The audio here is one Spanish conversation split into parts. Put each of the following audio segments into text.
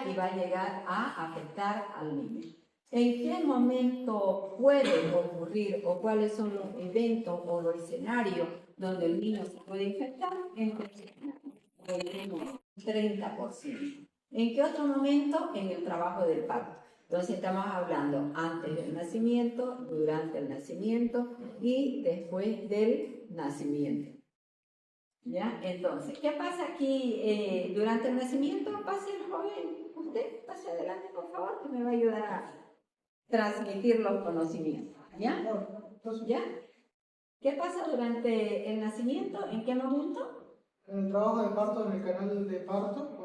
área y va a llegar a afectar al niño. ¿En qué momento puede ocurrir o cuáles son los eventos o los escenarios donde el niño se puede infectar? Entre el 30%. ¿En qué otro momento? En el trabajo del parto. Entonces estamos hablando antes del nacimiento, durante el nacimiento y después del nacimiento. ¿Ya? Entonces, ¿qué pasa aquí durante el nacimiento? Pase el joven, usted pase adelante por favor, que me va a ayudar a transmitir los conocimientos. ¿Ya? ¿Ya? ¿Qué pasa durante el nacimiento? ¿En qué momento? En el trabajo de parto, en el canal de parto.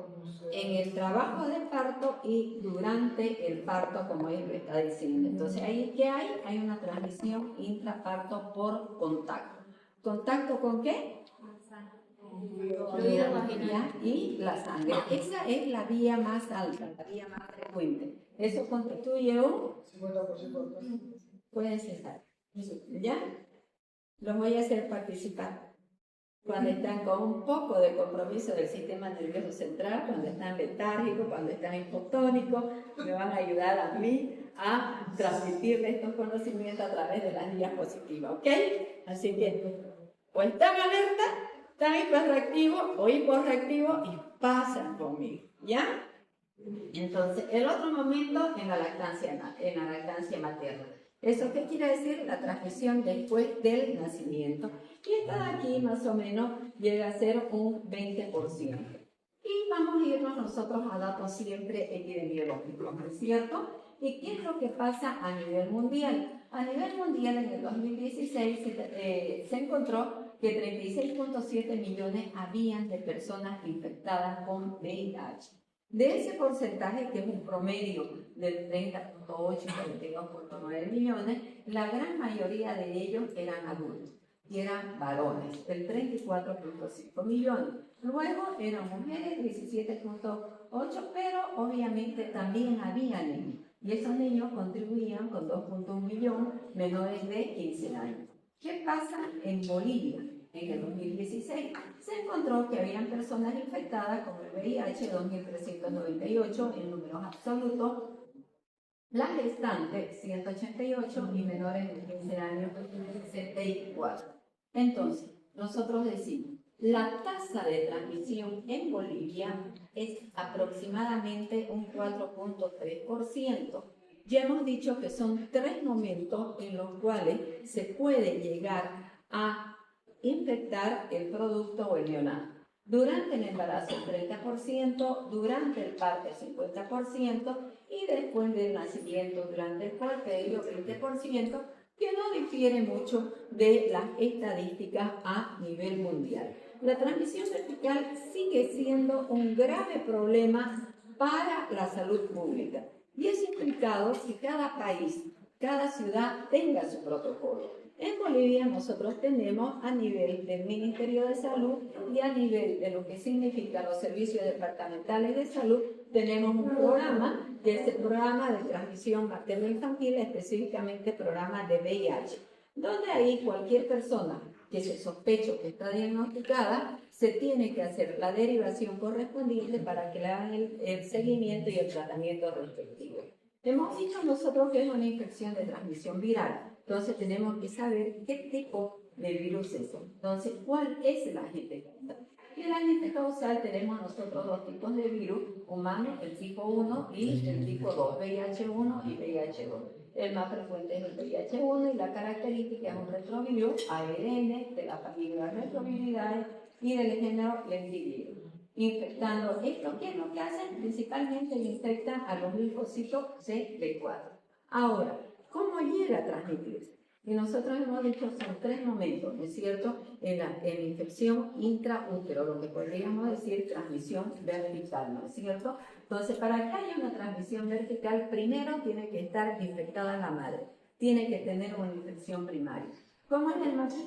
En el trabajo de parto y durante el parto, como él lo está diciendo. Entonces, ¿ahí qué hay? Hay una transmisión intraparto por contacto. ¿Contacto con qué? Fluido vaginal y la sangre. Esa es la vía más alta, la vía más frecuente. Eso constituye un 50%. Pueden cesar. ¿Ya? Los voy a hacer participar. Cuando están con un poco de compromiso del sistema nervioso central, cuando están letárgicos, cuando están hipotónicos, me van a ayudar a mí a transmitirles estos conocimientos a través de las diapositivas, ¿ok? Así que, o están alerta, están hiperreactivos o hiporreactivos y pasan conmigo, ¿ya? Entonces, el otro momento en la lactancia materna. ¿Eso qué quiere decir? La transmisión después del nacimiento. Y esta de aquí más o menos llega a ser un 20%. Y vamos a irnos nosotros a datos siempre epidemiológicos, ¿no es cierto? ¿Y qué es lo que pasa a nivel mundial? A nivel mundial en el 2016 se encontró que 36.7 millones habían de personas infectadas con VIH. De ese porcentaje, que es un promedio del 30.8 y 42.9 millones, la gran mayoría de ellos eran adultos y eran varones, el 34.5 millones. Luego eran mujeres, 17.8, pero obviamente también había niños. Y esos niños contribuían con 2.1 millones menores de 15 años. ¿Qué pasa en Bolivia? En el 2016 se encontró que habían personas infectadas con el VIH, 2.398 en números absolutos, las gestantes 188 y menores de 15 años 64. Entonces, nosotros decimos, la tasa de transmisión en Bolivia es aproximadamente un 4.3%. Ya hemos dicho que son 3 momentos en los cuales se puede llegar a infectar el producto o el neonato. Durante el embarazo el 30%, durante el parto el 50% y después del nacimiento durante el puerperio el 20%, que no difiere mucho de las estadísticas a nivel mundial. La transmisión vertical sigue siendo un grave problema para la salud pública y es implicado que cada país, cada ciudad tenga su protocolo. En Bolivia nosotros tenemos a nivel del Ministerio de Salud y a nivel de lo que significa los servicios departamentales de salud, tenemos un programa que es el programa de transmisión materno-infantil, específicamente programa de VIH, donde ahí cualquier persona que se sospeche que está diagnosticada, se tiene que hacer la derivación correspondiente para que le hagan el seguimiento y el tratamiento respectivo. Hemos dicho nosotros que es una infección de transmisión viral, entonces tenemos que saber qué tipo de virus es eso. Entonces, ¿cuál es el agente causal? Y el agente causal tenemos nosotros 2 tipos de virus humanos, el tipo 1 y el tipo 2, VIH1 y VIH2. El más frecuente es el VIH1 y la característica es un retrovirus ARN de la familia retroviridae y del género lentivirus. Infectando esto, ¿qué es lo que hacen? Principalmente infectan a los linfocitos CD4. Ahora, ¿cómo llega a transmitirse? Y nosotros hemos dicho son 3 momentos, ¿no es cierto? En la infección intraútero, lo que podríamos decir transmisión vertical, ¿no es cierto? Entonces, para que haya una transmisión vertical, primero tiene que estar infectada la madre, tiene que tener una infección primaria. ¿Cómo es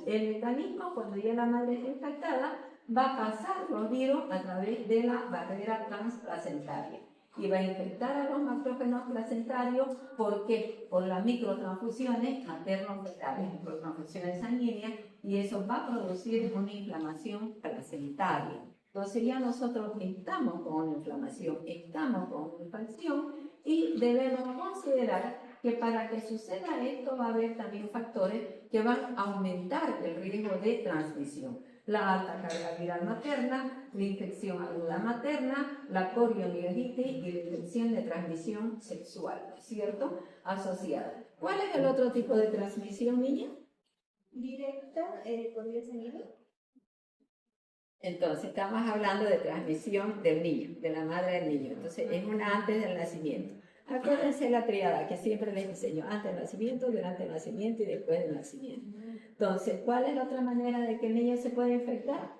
el mecanismo? Cuando ya la madre está infectada, va a pasar los virus a través de la barrera transplacentaria y va a infectar a los macrófagos placentarios. ¿Por qué? Por las microtransfusiones materno-fetales, microtransfusiones sanguíneas, y eso va a producir una inflamación placentaria. Entonces ya nosotros estamos con una inflamación, estamos con una infección y debemos considerar que para que suceda esto va a haber también factores que van a aumentar el riesgo de transmisión. La alta carga viral materna, la infección aguda materna, la coriomielitis y la infección de transmisión sexual, ¿no es cierto? Asociada. ¿Cuál es el otro tipo de transmisión, niña? Directa, por vía sanguínea. Entonces, estamos hablando de transmisión del niño, de la madre del niño. Entonces, es una antes del nacimiento. Acuérdense la triada que siempre les enseño, antes del nacimiento, durante el nacimiento y después del nacimiento. Entonces, ¿cuál es la otra manera de que el niño se puede infectar?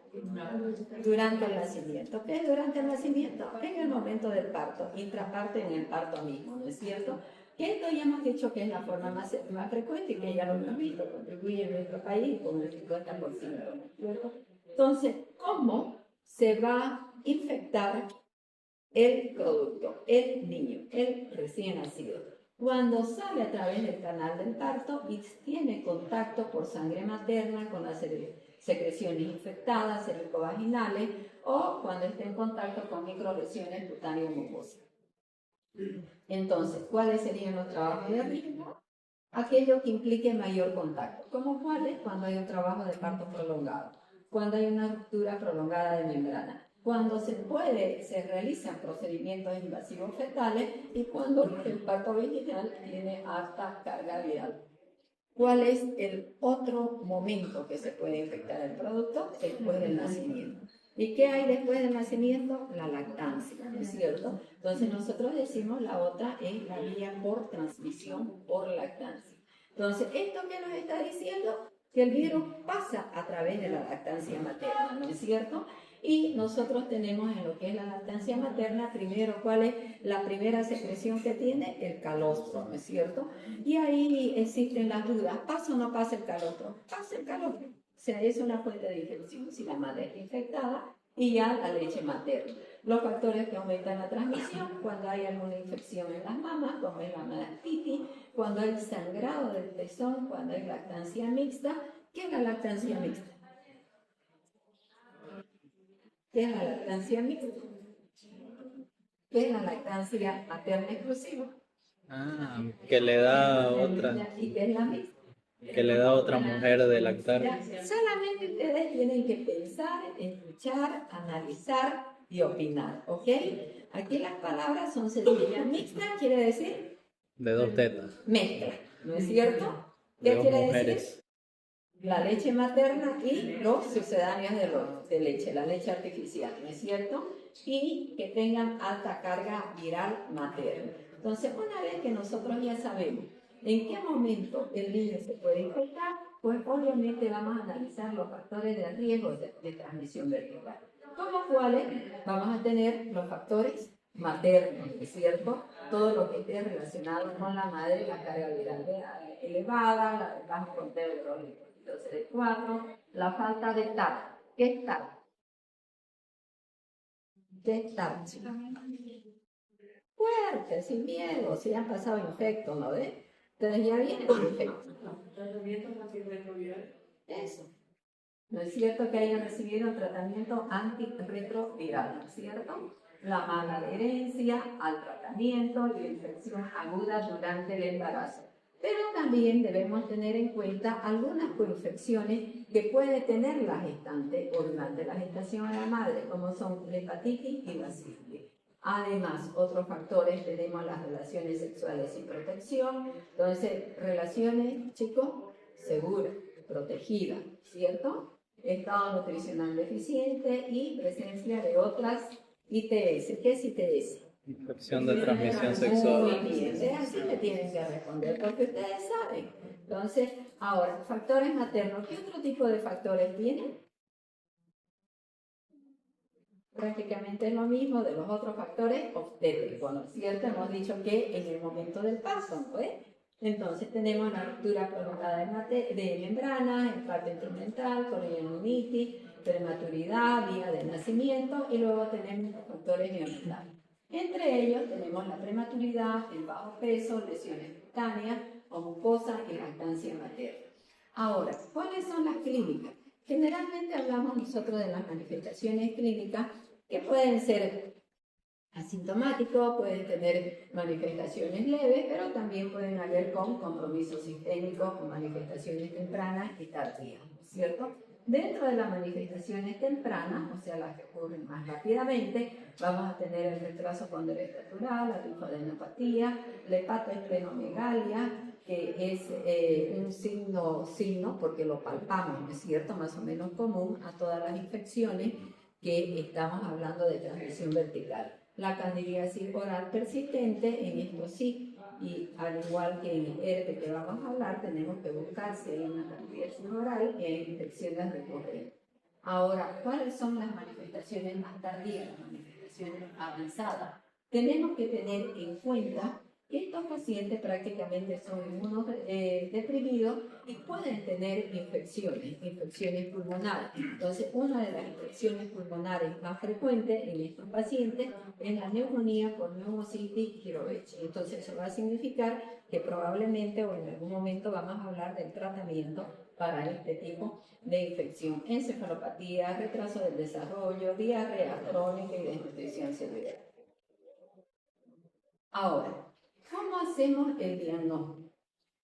Durante el nacimiento. ¿Qué es durante el nacimiento? En el momento del parto, intraparto y en el parto mismo, ¿no es cierto? Que esto ya hemos dicho que es la forma más frecuente y que ya lo hemos visto, contribuye en nuestro país con el 50%, ¿no es cierto? Entonces, ¿cómo se va a infectar el producto, el niño, el recién nacido? Cuando sale a través del canal del parto y tiene contacto por sangre materna con las secreciones infectadas, cervicovaginales, o cuando esté en contacto con microlesiones cutáneo-mucosas. Entonces, ¿cuáles serían los trabajos de riesgo? Aquello que implique mayor contacto, como cuáles cuando hay un trabajo de parto prolongado, cuando hay una ruptura prolongada de membrana, cuando se realizan procedimientos invasivos fetales y cuando el parto vaginal tiene alta carga viral. ¿Cuál es el otro momento que se puede infectar el producto? Después del nacimiento. ¿Y qué hay después del nacimiento? La lactancia, ¿no es cierto? Entonces nosotros decimos la otra es la vía por transmisión por lactancia. Entonces, ¿esto qué nos está diciendo? Que el virus pasa a través de la lactancia materna, ¿no es cierto? Y nosotros tenemos en lo que es la lactancia materna, primero, ¿cuál es la primera secreción que tiene? El calostro, ¿no es cierto? Y ahí existen las dudas, ¿pasa o no pasa el calostro? Pasa el calostro. O sea, es una fuente de infección si la madre está infectada y ya la leche materna. Los factores que aumentan la transmisión, cuando hay alguna infección en las mamas, como es la mastitis, cuando hay sangrado del pezón, cuando hay lactancia mixta. ¿Qué es la lactancia mixta? ¿Qué es la lactancia mixta? ¿Qué es la lactancia materna exclusiva? Ah, que le da otra, ¿Y qué es la mixta? que le da otra mujer de lactar. Solamente ustedes tienen que pensar, escuchar, analizar y opinar, ¿ok? Aquí las palabras son sencillas. Mixta quiere decir De dos tetas, mezcla, ¿no es cierto? de ¿Qué dos quiere decir? mujeres. La leche materna y los sucedáneos de leche, la leche artificial, ¿no es cierto? Y que tengan alta carga viral materna. Entonces, una vez que nosotros ya sabemos en qué momento el niño se puede infectar, pues obviamente vamos a analizar los factores de riesgo de transmisión vertical. ¿Cómo cuáles? Vamos a tener los factores maternos, ¿no es cierto? Todo lo que esté relacionado con la madre, la carga viral elevada, el bajo conteo de los linfocitos CD4, la falta de TAC. ¿Qué es TAC? ¿Qué es TAC? Fuerte, sin miedo, si han pasado infectos, ¿no ves? Entonces ya viene el infecto. Eso. No es cierto que hayan recibido un tratamiento antirretroviral, ¿no es cierto? La mala adherencia al tratamiento y la infección aguda durante el embarazo. Pero también debemos tener en cuenta algunas coinfecciones que puede tener la gestante o durante la gestación de la madre, como son la hepatitis y la sífilis. Además, otros factores tenemos las relaciones sexuales sin protección. Entonces, relaciones, chicos, seguras, protegidas, ¿cierto? Estado nutricional deficiente y presencia de otras ITS. ¿Qué es ITS? Infección de transmisión Muy sexual. bien, así me tienen que responder porque ustedes saben. Entonces, ahora, factores maternos. ¿Qué otro tipo de factores tienen? Prácticamente es lo mismo de los otros factores obstétricos, ¿no es cierto? Hemos dicho que en el momento del parto, ¿no es? Entonces tenemos la ruptura prolongada de membranas, el parto instrumental, corionitis, prematuridad, vía de nacimiento y luego tenemos los factores neonatales. Entre ellos tenemos la prematuridad, el bajo peso, lesiones cutáneas o mucosas y lactancia materna. Ahora, ¿cuáles son las clínicas? Generalmente hablamos nosotros de las manifestaciones clínicas que pueden ser asintomáticos, pueden tener manifestaciones leves, pero también pueden haber con compromisos sistémicos, con manifestaciones tempranas y tardías, ¿no es cierto? Dentro de las manifestaciones tempranas, o sea, las que ocurren más rápidamente, vamos a tener el retraso ponderostatural, la linfadenopatía, la hepatoesplenomegalia, que es un signo porque lo palpamos, ¿no es cierto?, más o menos común a todas las infecciones que estamos hablando de transmisión vertical. La candidiasis oral persistente, en esto sí, y al igual que en el herpes que vamos a hablar, tenemos que buscar si hay una candidiasis oral y hay infecciones recurrentes. Ahora, ¿cuáles son las manifestaciones más tardías, las manifestaciones avanzadas? Tenemos que tener en cuenta que estos pacientes prácticamente son inmunodeprimidos y pueden tener infecciones pulmonares. Entonces, una de las infecciones pulmonares más frecuentes en estos pacientes es la neumonía por neumocitis girovechi. Entonces, eso va a significar que probablemente o en algún momento vamos a hablar del tratamiento para este tipo de infección. Encefalopatía, retraso del desarrollo, diarrea crónica y desnutrición severa. Ahora, ¿cómo hacemos el diagnóstico?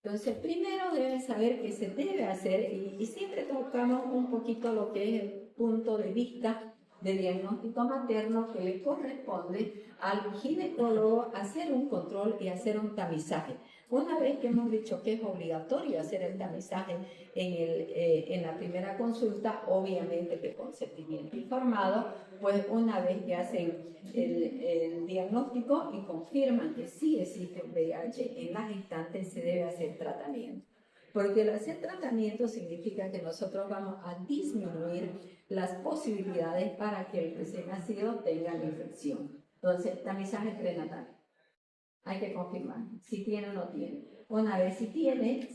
Entonces, primero deben saber qué se debe hacer y siempre tocamos un poquito lo que es el punto de vista de diagnóstico materno que le corresponde al ginecólogo hacer un control y hacer un tamizaje. Una vez que hemos dicho que es obligatorio hacer el tamizaje en la primera consulta, obviamente que consentimiento informado, pues una vez que hacen el diagnóstico y confirman que sí existe un VIH en las gestantes, se debe hacer tratamiento. Porque el hacer tratamiento significa que nosotros vamos a disminuir las posibilidades para que el recién nacido tenga la infección. Entonces, tamizaje prenatal. Hay que confirmar si tiene o no tiene. Una vez si tiene,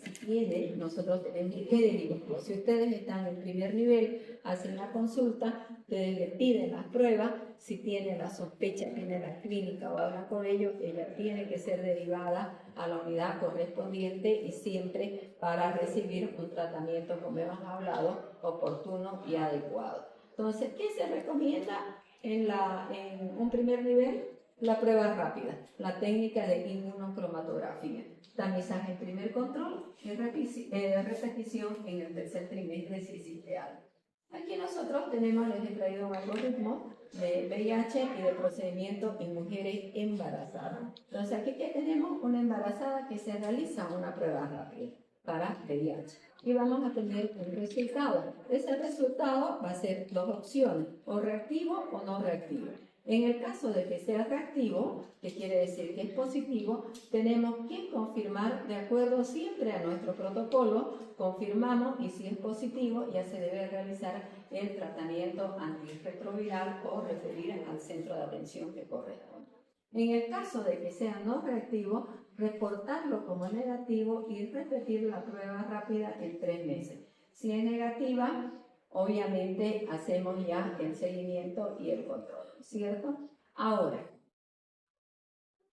nosotros tenemos que derivarlo. Si ustedes están en primer nivel, hacen la consulta, ustedes le piden las pruebas, si tiene la sospecha, tiene la clínica o habla con ellos, ella tiene que ser derivada a la unidad correspondiente y siempre para recibir un tratamiento, como hemos hablado, oportuno y adecuado. Entonces, ¿qué se recomienda en un primer nivel? La prueba rápida, la técnica de inmunocromatografía, tamizaje en primer control y repetición en el tercer trimestre si existe algo. Aquí nosotros les he traído un algoritmo de VIH y de procedimiento en mujeres embarazadas. Entonces aquí que tenemos una embarazada que se realiza una prueba rápida para VIH y vamos a tener un resultado. Ese resultado va a ser dos opciones, o reactivo o no reactivo. En el caso de que sea reactivo, que quiere decir que es positivo, tenemos que confirmar de acuerdo siempre a nuestro protocolo, confirmamos y si es positivo ya se debe realizar el tratamiento antirretroviral o referir al centro de atención que corresponde. En el caso de que sea no reactivo, reportarlo como negativo y repetir la prueba rápida en 3 meses. Si es negativa, obviamente hacemos ya el seguimiento y el control, ¿cierto? Ahora,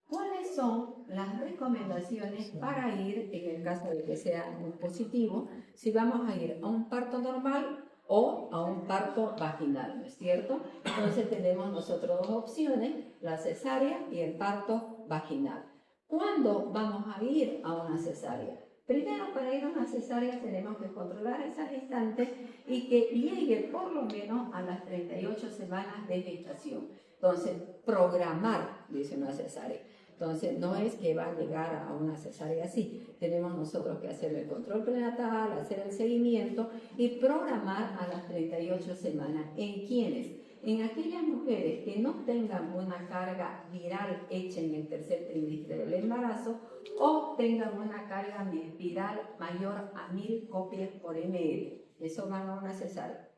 ¿cuáles son las recomendaciones para ir, en el caso de que sea un positivo, si vamos a ir a un parto normal o a un parto vaginal, ¿no es cierto? Entonces tenemos nosotros dos opciones, la cesárea y el parto vaginal. ¿Cuándo vamos a ir a una cesárea? Primero, para ir a una cesárea tenemos que controlar esa gestante y que llegue por lo menos a las 38 semanas de gestación. Entonces, programar, dice una cesárea. Entonces, no es que va a llegar a una cesárea así. Tenemos nosotros que hacer el control prenatal, hacer el seguimiento y programar a las 38 semanas. ¿En quiénes? En aquellas mujeres que no tengan una carga viral hecha en el tercer trimestre del embarazo o tengan una carga viral mayor a 1000 copias por ml. Eso van a una cesárea.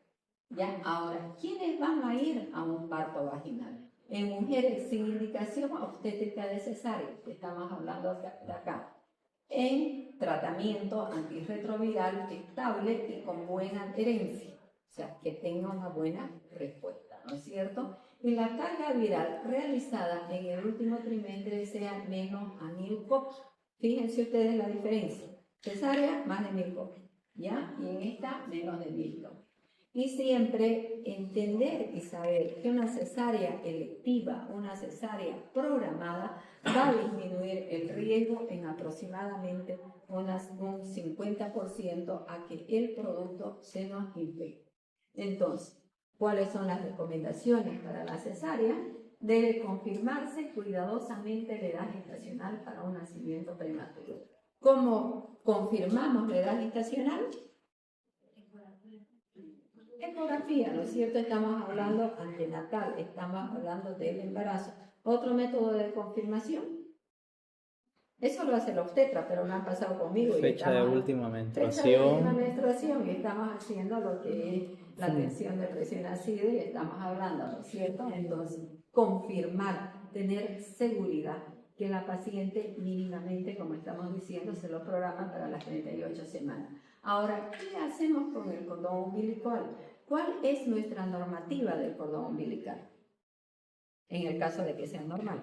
¿Ya? Ahora, ¿quiénes van a ir a un parto vaginal? En mujeres sin indicación obstétrica de cesárea, que estamos hablando de acá, en tratamiento antirretroviral estable y con buena adherencia, o sea, que tenga una buena respuesta, ¿no es cierto? Y la carga viral realizada en el último trimestre sea menos a 1000 copias. Fíjense ustedes la diferencia. Cesárea, más de 1000 copias, ¿ya? Y en esta, menos de 1000 copias. Y siempre entender y saber que una cesárea electiva, una cesárea programada, va a disminuir el riesgo en aproximadamente un 50% a que el producto se nos infecte. Entonces, ¿cuáles son las recomendaciones para la cesárea? Debe confirmarse cuidadosamente la edad gestacional para un nacimiento prematuro. ¿Cómo confirmamos la edad gestacional? Ecografía, ¿no es cierto? Estamos hablando antenatal, estamos hablando del embarazo. Otro método de confirmación, eso lo hace el obstetra, pero no ha pasado conmigo. Fecha de última Fecha de última menstruación. menstruación, y estamos haciendo lo que es la atención del recién nacido y estamos hablando, ¿no es cierto? Entonces, confirmar, tener seguridad que la paciente mínimamente, como estamos diciendo, se lo programa para las 38 semanas. Ahora, ¿qué hacemos con el cordón umbilical? ¿Cuál es nuestra normativa del cordón umbilical? En el caso de que sea normal.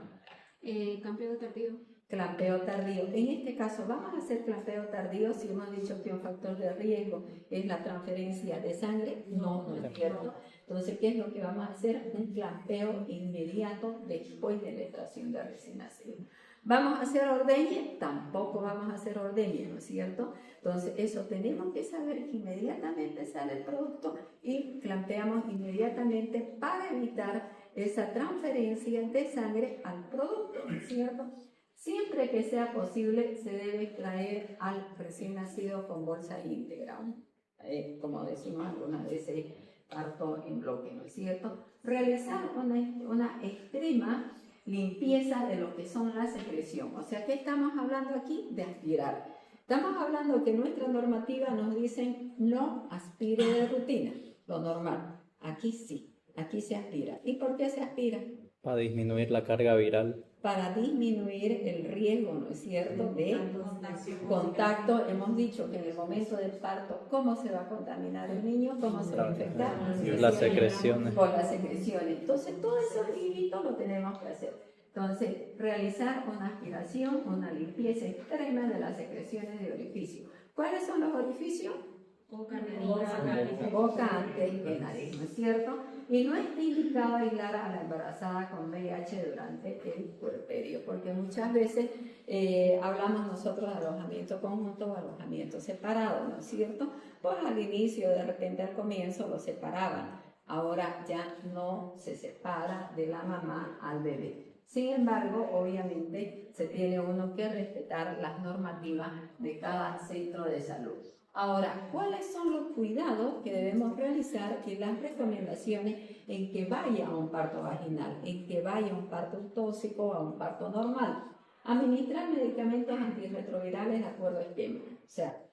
Campeón tardío. Clampeo tardío. En este caso, vamos a hacer clampeo tardío si hemos dicho que un factor de riesgo es la transferencia de sangre. No, no es cierto. Entonces, ¿qué es lo que vamos a hacer? Un clampeo inmediato después de la extracción de recién nacido. ¿Vamos a hacer ordeñe? Tampoco vamos a hacer ordeñe, ¿no es cierto? Entonces, eso tenemos que saber que inmediatamente sale el producto y clampeamos inmediatamente para evitar esa transferencia de sangre al producto, ¿no es cierto? Siempre que sea posible, se debe extraer al recién nacido con bolsa íntegra, como decimos algunas veces, parto en bloque, ¿no es cierto? Realizar una extrema limpieza de lo que son las secreciones. O sea, ¿qué estamos hablando aquí? De aspirar. Estamos hablando que nuestra normativa nos dice no aspire de rutina, lo normal. Aquí sí, aquí se aspira. ¿Y por qué se aspira? Para disminuir la carga viral. Para disminuir el riesgo, ¿no es cierto?, de contacto. Hemos dicho que en el momento del parto, ¿cómo se va a contaminar el niño? ¿Cómo se va a infectar? Las secreciones. Con las secreciones. Entonces, todo esos límites lo tenemos que hacer. Entonces, realizar una aspiración, una limpieza extrema de las secreciones de orificio. ¿Cuáles son los orificios? Boca, antes y nariz, ¿no es cierto? Y no está indicado aislar a la embarazada con VIH durante el puerperio, porque muchas veces hablamos nosotros de alojamiento conjunto o alojamiento separado, ¿no es cierto? Pues al inicio, de repente al comienzo lo separaban, ahora ya no se separa de la mamá al bebé. Sin embargo, obviamente se tiene uno que respetar las normativas de cada centro de salud. Ahora, ¿cuáles son los cuidados que debemos realizar y las recomendaciones en que vaya a un parto vaginal, en que vaya a un parto tóxico o a un parto normal? Administrar medicamentos antirretrovirales de acuerdo a esquema. O sea,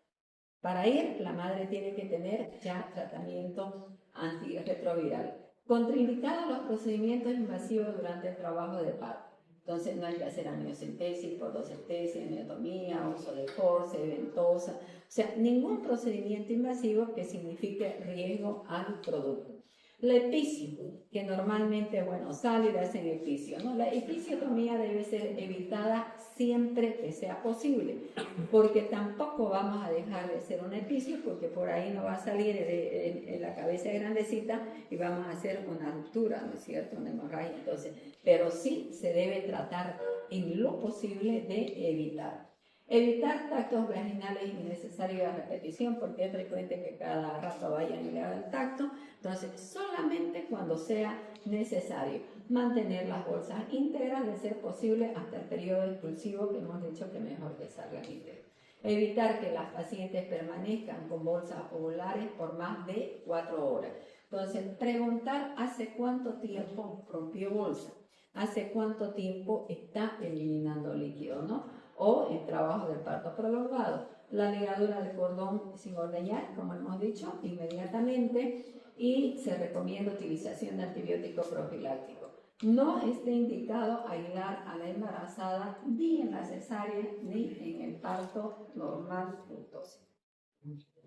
para ir, la madre tiene que tener ya tratamiento antirretroviral. Contraindicados los procedimientos invasivos durante el trabajo de parto. Entonces no hay que hacer amniocentesis, podocentesis, miotomía, uso de force, ventosa. O sea, ningún procedimiento invasivo que signifique riesgo al producto. La epicio, que normalmente, bueno, sale y hacen epicio, ¿no? La episiotomía debe ser evitada siempre que sea posible, porque tampoco vamos a dejar de hacer un epicio, porque por ahí no va a salir en la cabeza grandecita y vamos a hacer una ruptura, ¿no es cierto? Una hemorragia, entonces, pero sí se debe tratar en lo posible de evitar. Evitar tactos vaginales innecesarios a repetición, porque es frecuente que cada rato vayan y le hagan el tacto. Entonces, solamente cuando sea necesario. Mantener las bolsas íntegras, de ser posible, hasta el periodo expulsivo, que hemos dicho que mejor que salgan íntegras. Evitar que las pacientes permanezcan con bolsas ovulares por más de 4 horas. Entonces, preguntar hace cuánto tiempo rompió bolsa, hace cuánto tiempo está eliminando líquido, ¿no? O el trabajo del parto prolongado. La ligadura del cordón sin ordeñar, como hemos dicho, inmediatamente, y se recomienda utilización de antibiótico profiláctico. No está indicado aislar a la embarazada ni en la cesárea ni en el parto normal fructoso.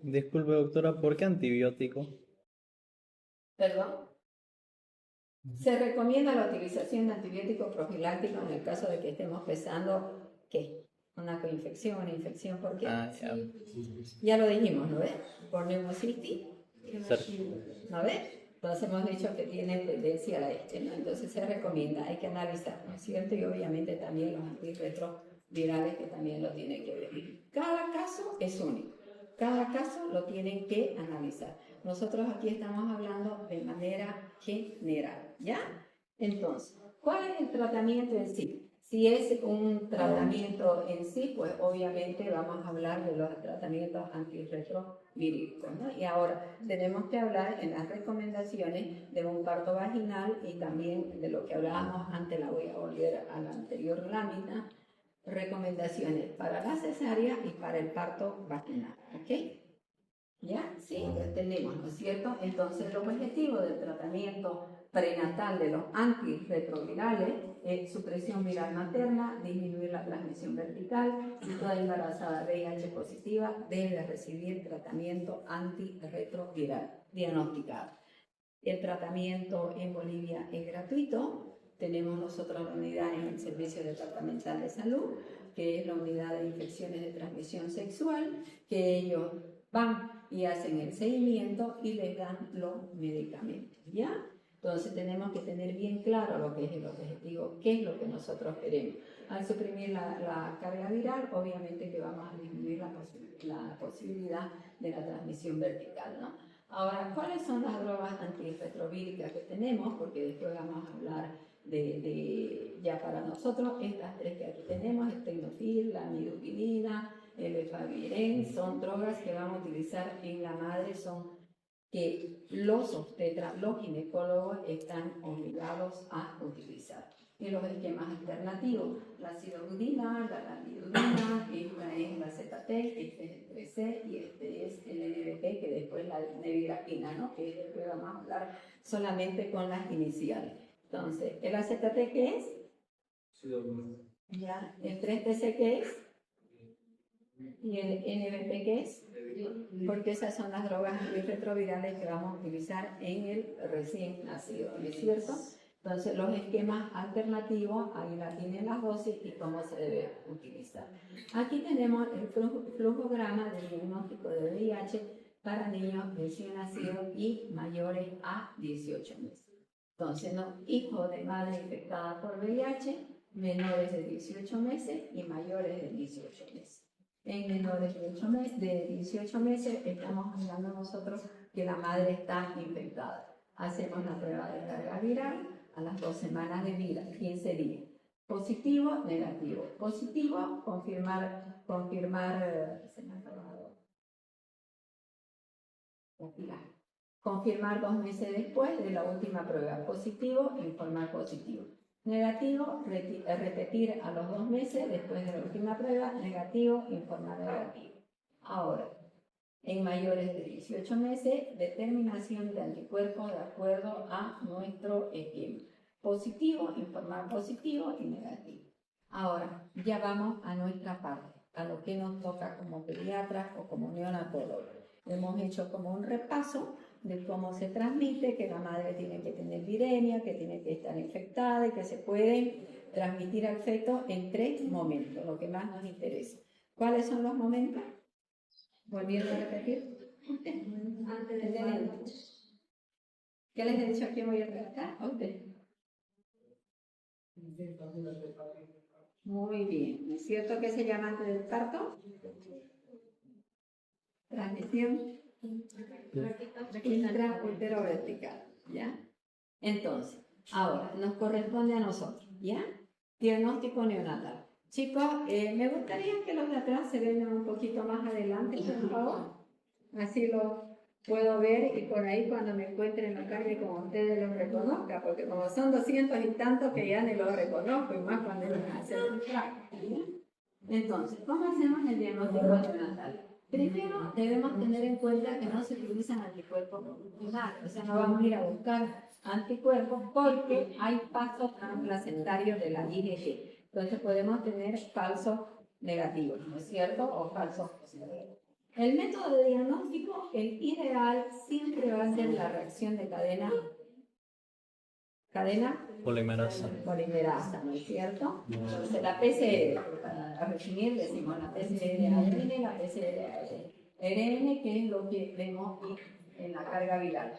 Disculpe, doctora, ¿por qué antibiótico? ¿Perdón? Se recomienda la utilización de antibiótico profiláctico en el caso de que estemos pensando ¿qué? Una coinfección, una infección, ¿por qué? Ah, ya. Ya lo dijimos, ¿no ves? Por neumocitis, ¿No ves? Entonces hemos dicho que tiene tendencia a la ¿no? Entonces se recomienda, hay que analizar, ¿no es cierto? Y obviamente también los antirretrovirales que también lo tienen que ver. Cada caso es único, cada caso lo tienen que analizar. Nosotros aquí estamos hablando de manera general, ¿ya? Entonces, ¿cuál es el tratamiento en sí? Si es un tratamiento en sí, pues obviamente vamos a hablar de los tratamientos antirretrovirales, ¿no? Y ahora tenemos que hablar en las recomendaciones de un parto vaginal y también de lo que hablábamos antes, la voy a volver a la anterior lámina, recomendaciones para la cesárea y para el parto vaginal, ¿ok? ¿Ya? Sí, ya tenemos, ¿no es cierto? Entonces, el objetivo del tratamiento prenatal de los antirretrovirales es supresión viral materna, disminuir la transmisión vertical y toda embarazada VIH positiva debe recibir tratamiento antirretroviral diagnosticado. El tratamiento en Bolivia es gratuito. Tenemos nosotros la unidad en el Servicio Departamental de Salud, que es la unidad de infecciones de transmisión sexual, que ellos van y hacen el seguimiento y les dan los medicamentos, ¿ya? Entonces tenemos que tener bien claro lo que es el objetivo, qué es lo que nosotros queremos. Al suprimir la carga viral, obviamente que vamos a disminuir la posibilidad de la transmisión vertical, ¿no? Ahora, ¿cuáles son las drogas antirretrovíricas que tenemos? Porque después vamos a hablar ya para nosotros, estas tres que aquí tenemos, el tenofil, la midopidina, el efavirenz, son drogas que vamos a utilizar en la madre, son que los obstetras, los ginecólogos están obligados a utilizar. Y los esquemas alternativos, la acidobudina, la lamidudina, esta es la ZT, este es el 3C y este es el NBP, que después la nevirapina, ¿no? Que después vamos a hablar solamente con las iniciales. Entonces, ¿el AZT qué es? Ya, ¿el 3TC qué es? ¿Y el NBP qué es? Porque esas son las drogas antirretrovirales que vamos a utilizar en el recién nacido, ¿no es cierto? Entonces, los esquemas alternativos, ahí la tienen las dosis y cómo se debe utilizar. Aquí tenemos el flujograma del diagnóstico de VIH para niños recién nacidos y mayores a 18 meses. Entonces, ¿no? Hijos de madre infectada por VIH, menores de 18 meses y mayores de 18 meses. En menores de 18 meses estamos hablando nosotros que la madre está infectada. Hacemos la prueba de carga viral a las 2 semanas de vida, 15 días. Positivo, negativo. Positivo, confirmar, se me ha acabado la pila. Confirmar 2 meses después de la última prueba. Positivo, informar positivo. Negativo, repetir a los 2 meses después de la última prueba. Negativo, informar negativo. Ahora, en mayores de 18 meses, determinación de anticuerpos de acuerdo a nuestro esquema. Positivo, informar positivo y negativo. Ahora, ya vamos a nuestra parte, a lo que nos toca como pediatras o como neonatólogos. Hemos hecho como un repaso de cómo se transmite, que la madre tiene que tener viremia, que tiene que estar infectada y que se puede transmitir al feto en 3 momentos, lo que más nos interesa. ¿Cuáles son los momentos? Volviendo a repetir. Antes de tener. ¿Qué les he dicho a quién voy a tratar? A usted. Muy bien. ¿Es cierto que se llama antes del parto? Transmisión intrauterovertical, ¿ya? Entonces, ahora nos corresponde a nosotros, ¿ya? Diagnóstico neonatal. Chicos, me gustaría que los de atrás se vengan un poquito más adelante, por favor. Así lo puedo ver y por ahí cuando me encuentre en la calle con ustedes los reconozca, porque como son 200 y tantos que ya ni los reconozco, y más cuando ellos hacen un track. Entonces, ¿cómo hacemos el diagnóstico neonatal? Primero debemos tener en cuenta que no se utilizan anticuerpos monoclonales, o sea, no vamos a ir a buscar anticuerpos porque hay pasos transplacentarios de la IgG. Entonces podemos tener falsos negativos, ¿no es cierto? O falsos positivos. El método de diagnóstico, el ideal siempre va a ser la reacción de cadena polimerasa, ¿no es cierto? Entonces la PCR, para resumir, decimos la PCR ADN, la PCR ARN, que es lo que vemos en la carga viral.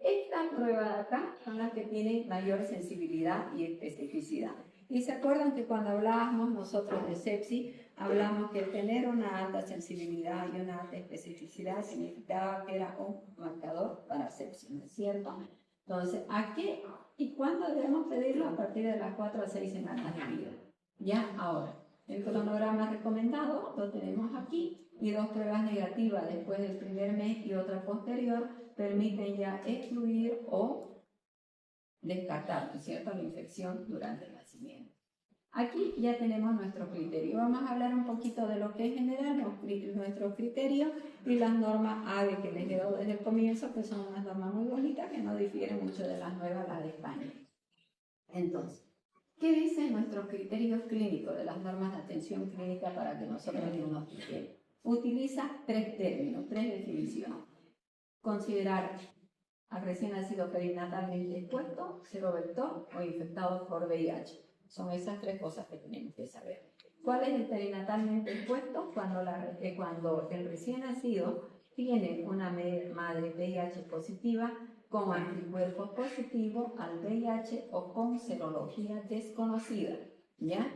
Estas pruebas de acá son las que tienen mayor sensibilidad y especificidad. Y se acuerdan que cuando hablábamos nosotros de sepsis, hablamos que tener una alta sensibilidad y una alta especificidad significaba que era un marcador para sepsis, ¿no es cierto? Entonces, ¿a qué y cuándo debemos pedirlo? A partir de las 4 a 6 semanas de vida. Ya ahora, el cronograma recomendado lo tenemos aquí y 2 pruebas negativas después del primer mes y otra posterior permiten ya excluir o descartar, ¿no es cierto?, la infección durante el nacimiento. Aquí ya tenemos nuestro criterio. Vamos a hablar un poquito de lo que es general, nuestro criterio y las normas AVE que les dio desde el comienzo, que son unas normas muy bonitas que no difieren mucho de las nuevas, las de España. Entonces, ¿qué dicen nuestros criterios clínicos de las normas de atención clínica para que nosotros diagnostiquemos? Utiliza 3 términos, 3 definiciones. Considerar al recién nacido perinatalmente expuesto, serovector o infectado por VIH. Son esas 3 cosas que tenemos que saber. ¿Cuál es el perinatalmente expuesto? Cuando el recién nacido tiene una madre VIH positiva con anticuerpos positivos al VIH o con serología desconocida, ¿ya?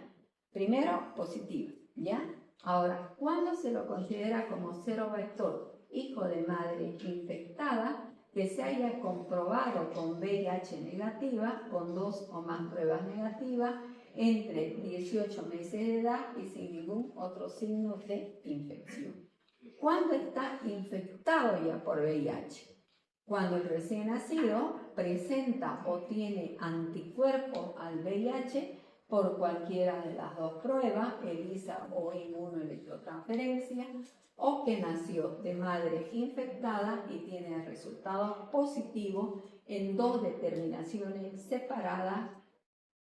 Primero, positiva, ¿ya? Ahora, ¿cuándo se lo considera como serovector? Hijo de madre infectada que se haya comprobado con VIH negativa, con 2 o más pruebas negativas, entre 18 meses de edad y sin ningún otro signo de infección. ¿Cuándo está infectado ya por VIH? Cuando el recién nacido presenta o tiene anticuerpos al VIH por cualquiera de las 2 pruebas, ELISA o inmunoelectrotransferencia, o que nació de madre infectada y tiene resultados positivos en 2 determinaciones separadas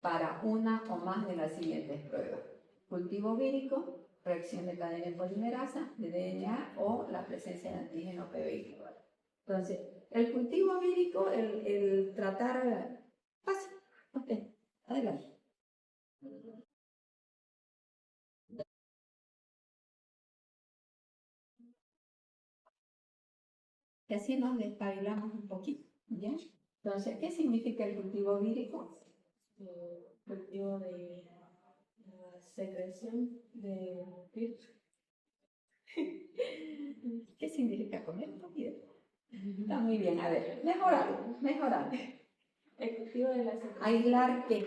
para una o más de las siguientes pruebas: cultivo vírico, reacción de cadena en polimerasa, de DNA o la presencia de antígeno PBI. Entonces, el cultivo vírico, el tratar... Pase, usted, adelante. Y así nos despabilamos un poquito, ¿ya? Entonces, ¿qué significa el cultivo vírico? Cultivo de secreción de virus. ¿Qué significa comer comida? Está muy bien, a ver, mejorar. El cultivo de la secreción. Aislar qué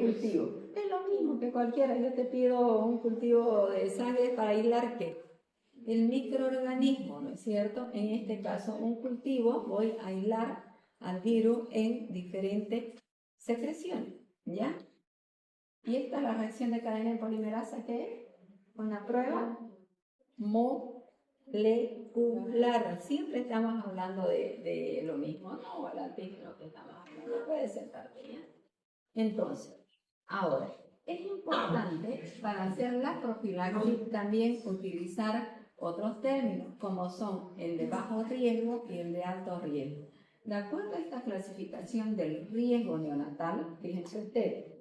cultivo. Es lo mismo que cualquiera. Yo te pido un cultivo de sangre para aislar qué. El microorganismo, ¿no es cierto? En este caso, un cultivo, voy a aislar al virus en diferentes secreciones, ¿ya? Y esta es la reacción de cadena en polimerasa, que es una prueba molecular. Siempre estamos hablando de lo mismo, ¿no? O el antígeno que estamos hablando. Puede ser también. Entonces, ahora, es importante para hacer la profilaxis también utilizar otros términos, como son el de bajo riesgo y el de alto riesgo. De acuerdo a esta clasificación del riesgo neonatal, fíjense ustedes,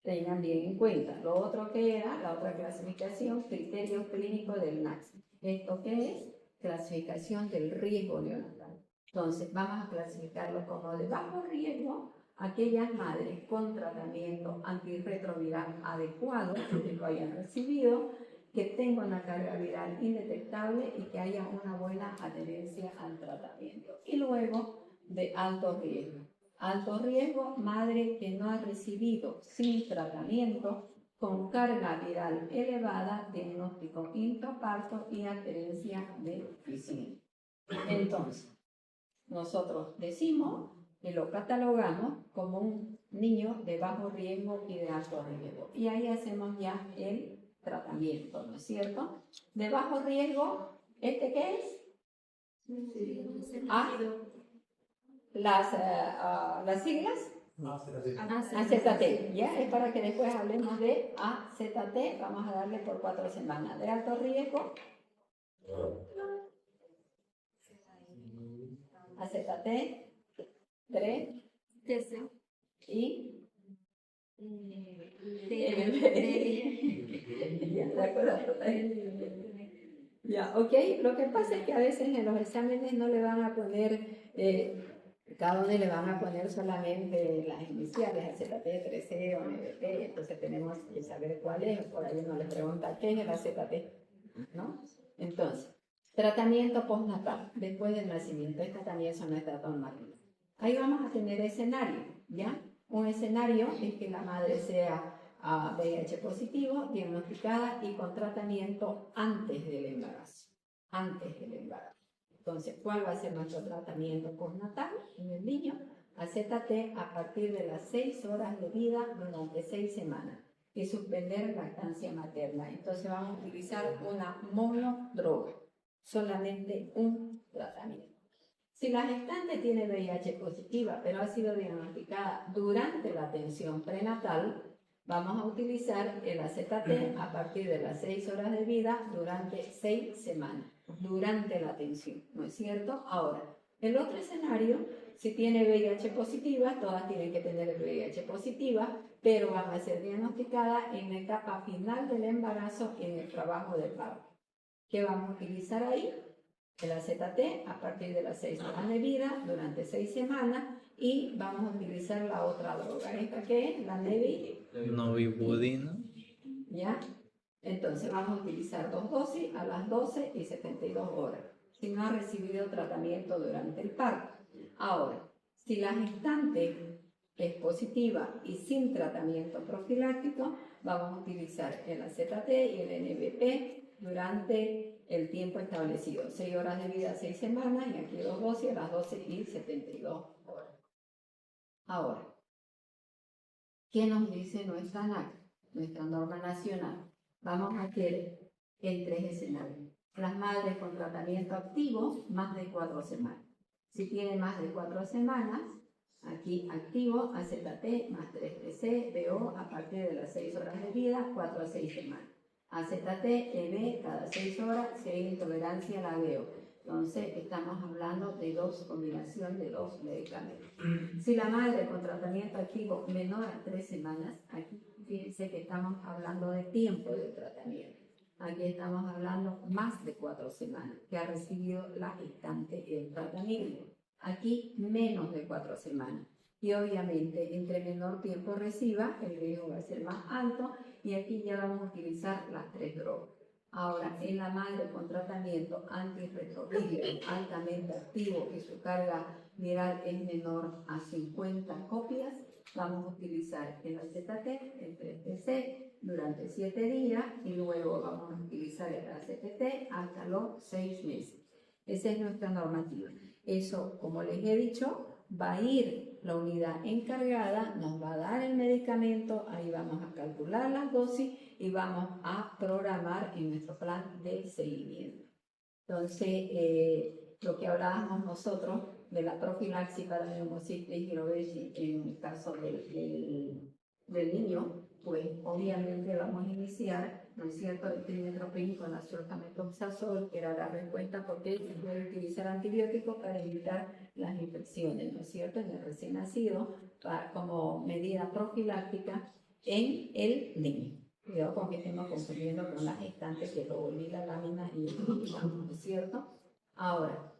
tengan bien en cuenta lo otro que era, la otra clasificación, criterios clínicos del NACS. ¿Esto qué es? Clasificación del riesgo neonatal. Entonces, vamos a clasificarlo como de bajo riesgo aquellas madres con tratamiento antirretroviral adecuado, que lo hayan recibido, que tengan una carga viral indetectable y que haya una buena adherencia al tratamiento. Y luego, de alto riesgo. Alto riesgo, madre que no ha recibido sin tratamiento, con carga viral elevada, diagnóstico intraparto y adherencia deficiente. Entonces, nosotros decimos que lo catalogamos como un niño de bajo riesgo y de alto riesgo. Y ahí hacemos ya el tratamiento, ¿no es cierto? De bajo riesgo, ¿este qué es? Las siglas. AZT, ¿ya? Es para que después hablemos de AZT. Vamos a darle por 4 semanas. De alto riesgo. AZT, 3, y de acuerdo. Ya, ok. Lo que pasa es que a veces en los exámenes no le van a poner, cada uno le van a poner solamente las iniciales, AZT, 3C o NBP, entonces tenemos que saber cuál es. Por ahí uno le pregunta qué es el AZT, ¿no? Entonces, tratamiento postnatal, después del nacimiento. Esta también son nuestras normas. Ahí vamos a tener escenario, ¿ya? Un escenario es que la madre sea VIH positivo, diagnosticada y con tratamiento antes del embarazo. Antes del embarazo. Entonces, ¿cuál va a ser nuestro tratamiento postnatal en el niño? AZT a partir de las 6 horas de vida durante 6 semanas y suspender lactancia materna. Entonces vamos a utilizar una monodroga, solamente un tratamiento. Si la gestante tiene VIH positiva, pero ha sido diagnosticada durante la atención prenatal, vamos a utilizar el AZT a partir de las 6 horas de vida durante 6 semanas, durante la atención, ¿no es cierto? Ahora, el otro escenario, si tiene VIH positiva, todas tienen que tener el VIH positiva, pero van a ser diagnosticadas en la etapa final del embarazo y en el trabajo del parto. ¿Qué vamos a utilizar ahí? El AZT a partir de las 6 horas de vida durante 6 semanas y vamos a utilizar la otra droga, esta que es la Novibudina. ¿ya? Entonces vamos a utilizar 2 dosis a las 12 y 72 horas, si no ha recibido tratamiento durante el parto. Ahora, si la gestante es positiva y sin tratamiento profiláctico, vamos a utilizar el AZT y el NBP durante el tiempo establecido, 6 horas de vida, 6 semanas, y aquí 2 dosis a las 12 y 72 horas. Ahora, ¿qué nos dice nuestra NAC, nuestra norma nacional? Vamos a hacer en 3 escenarios. Las madres con tratamiento activo, más de 4 semanas. Si tiene más de 4 semanas, aquí activo, AZT más 3TC, BO a partir de las 6 horas de vida, 4 a 6 semanas. AZT, EB cada 6 horas, si hay intolerancia la BO. Entonces estamos hablando de combinación de 2 medicamentos. Si la madre con tratamiento activo menor a 3 semanas, aquí fíjense que estamos hablando de tiempo de tratamiento. Aquí estamos hablando más de 4 semanas que ha recibido la gestante el tratamiento. Aquí menos de 4 semanas. Y obviamente, entre menor tiempo reciba, el riesgo va a ser más alto. Y aquí ya vamos a utilizar las 3 drogas. Ahora, en la madre con tratamiento antirretroviral altamente activo y su carga viral es menor a 50 copias, vamos a utilizar el AZT, el 3TC, durante 7 días y luego vamos a utilizar el AZT hasta los 6 meses. Esa es nuestra normativa. Eso, como les he dicho, va a ir la unidad encargada, nos va a dar el medicamento, ahí vamos a calcular las dosis y vamos a programar en nuestro plan de seguimiento. Entonces, lo que hablábamos nosotros de la profilaxis para neumocitis y obesidad en el caso del niño, pues obviamente vamos a iniciar, ¿no es cierto?, el trimestoprim con azulfametoxazol, que era la respuesta porque se puede utilizar antibióticos para evitar las infecciones, ¿no es cierto?, en el recién nacido, como medida profiláctica en el niño. Cuidado con que estemos confundiendo con la gestante que lo volví la lámina y ¿no es cierto? Ahora,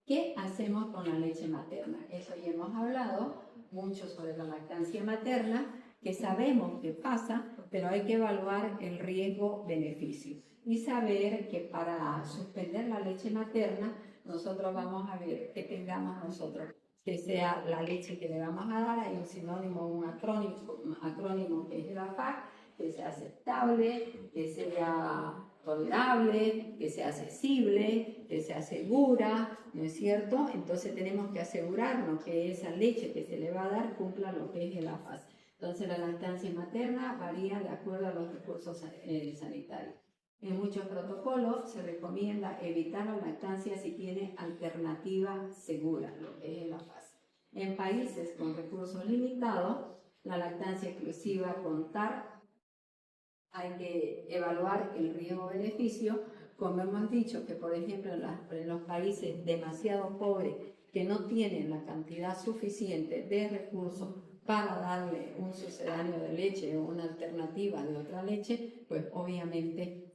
¿qué hacemos con la leche materna? Eso ya hemos hablado mucho sobre la lactancia materna, que sabemos que pasa, pero hay que evaluar el riesgo-beneficio y saber que para suspender la leche materna, nosotros vamos a ver que tengamos nosotros, que sea la leche que le vamos a dar, hay un sinónimo, un acrónimo que es la FAC, que sea aceptable, que sea tolerable, que sea accesible, que sea segura, ¿no es cierto? Entonces tenemos que asegurarnos que esa leche que se le va a dar cumpla lo que es el AFAS. Entonces la lactancia materna varía de acuerdo a los recursos sanitarios. En muchos protocolos se recomienda evitar la lactancia si tiene alternativa segura, lo que es el AFAS. En países con recursos limitados, la lactancia exclusiva con TAR, hay que evaluar el riesgo-beneficio, como hemos dicho, que por ejemplo en los países demasiado pobres que no tienen la cantidad suficiente de recursos para darle un sucedáneo de leche o una alternativa de otra leche, pues obviamente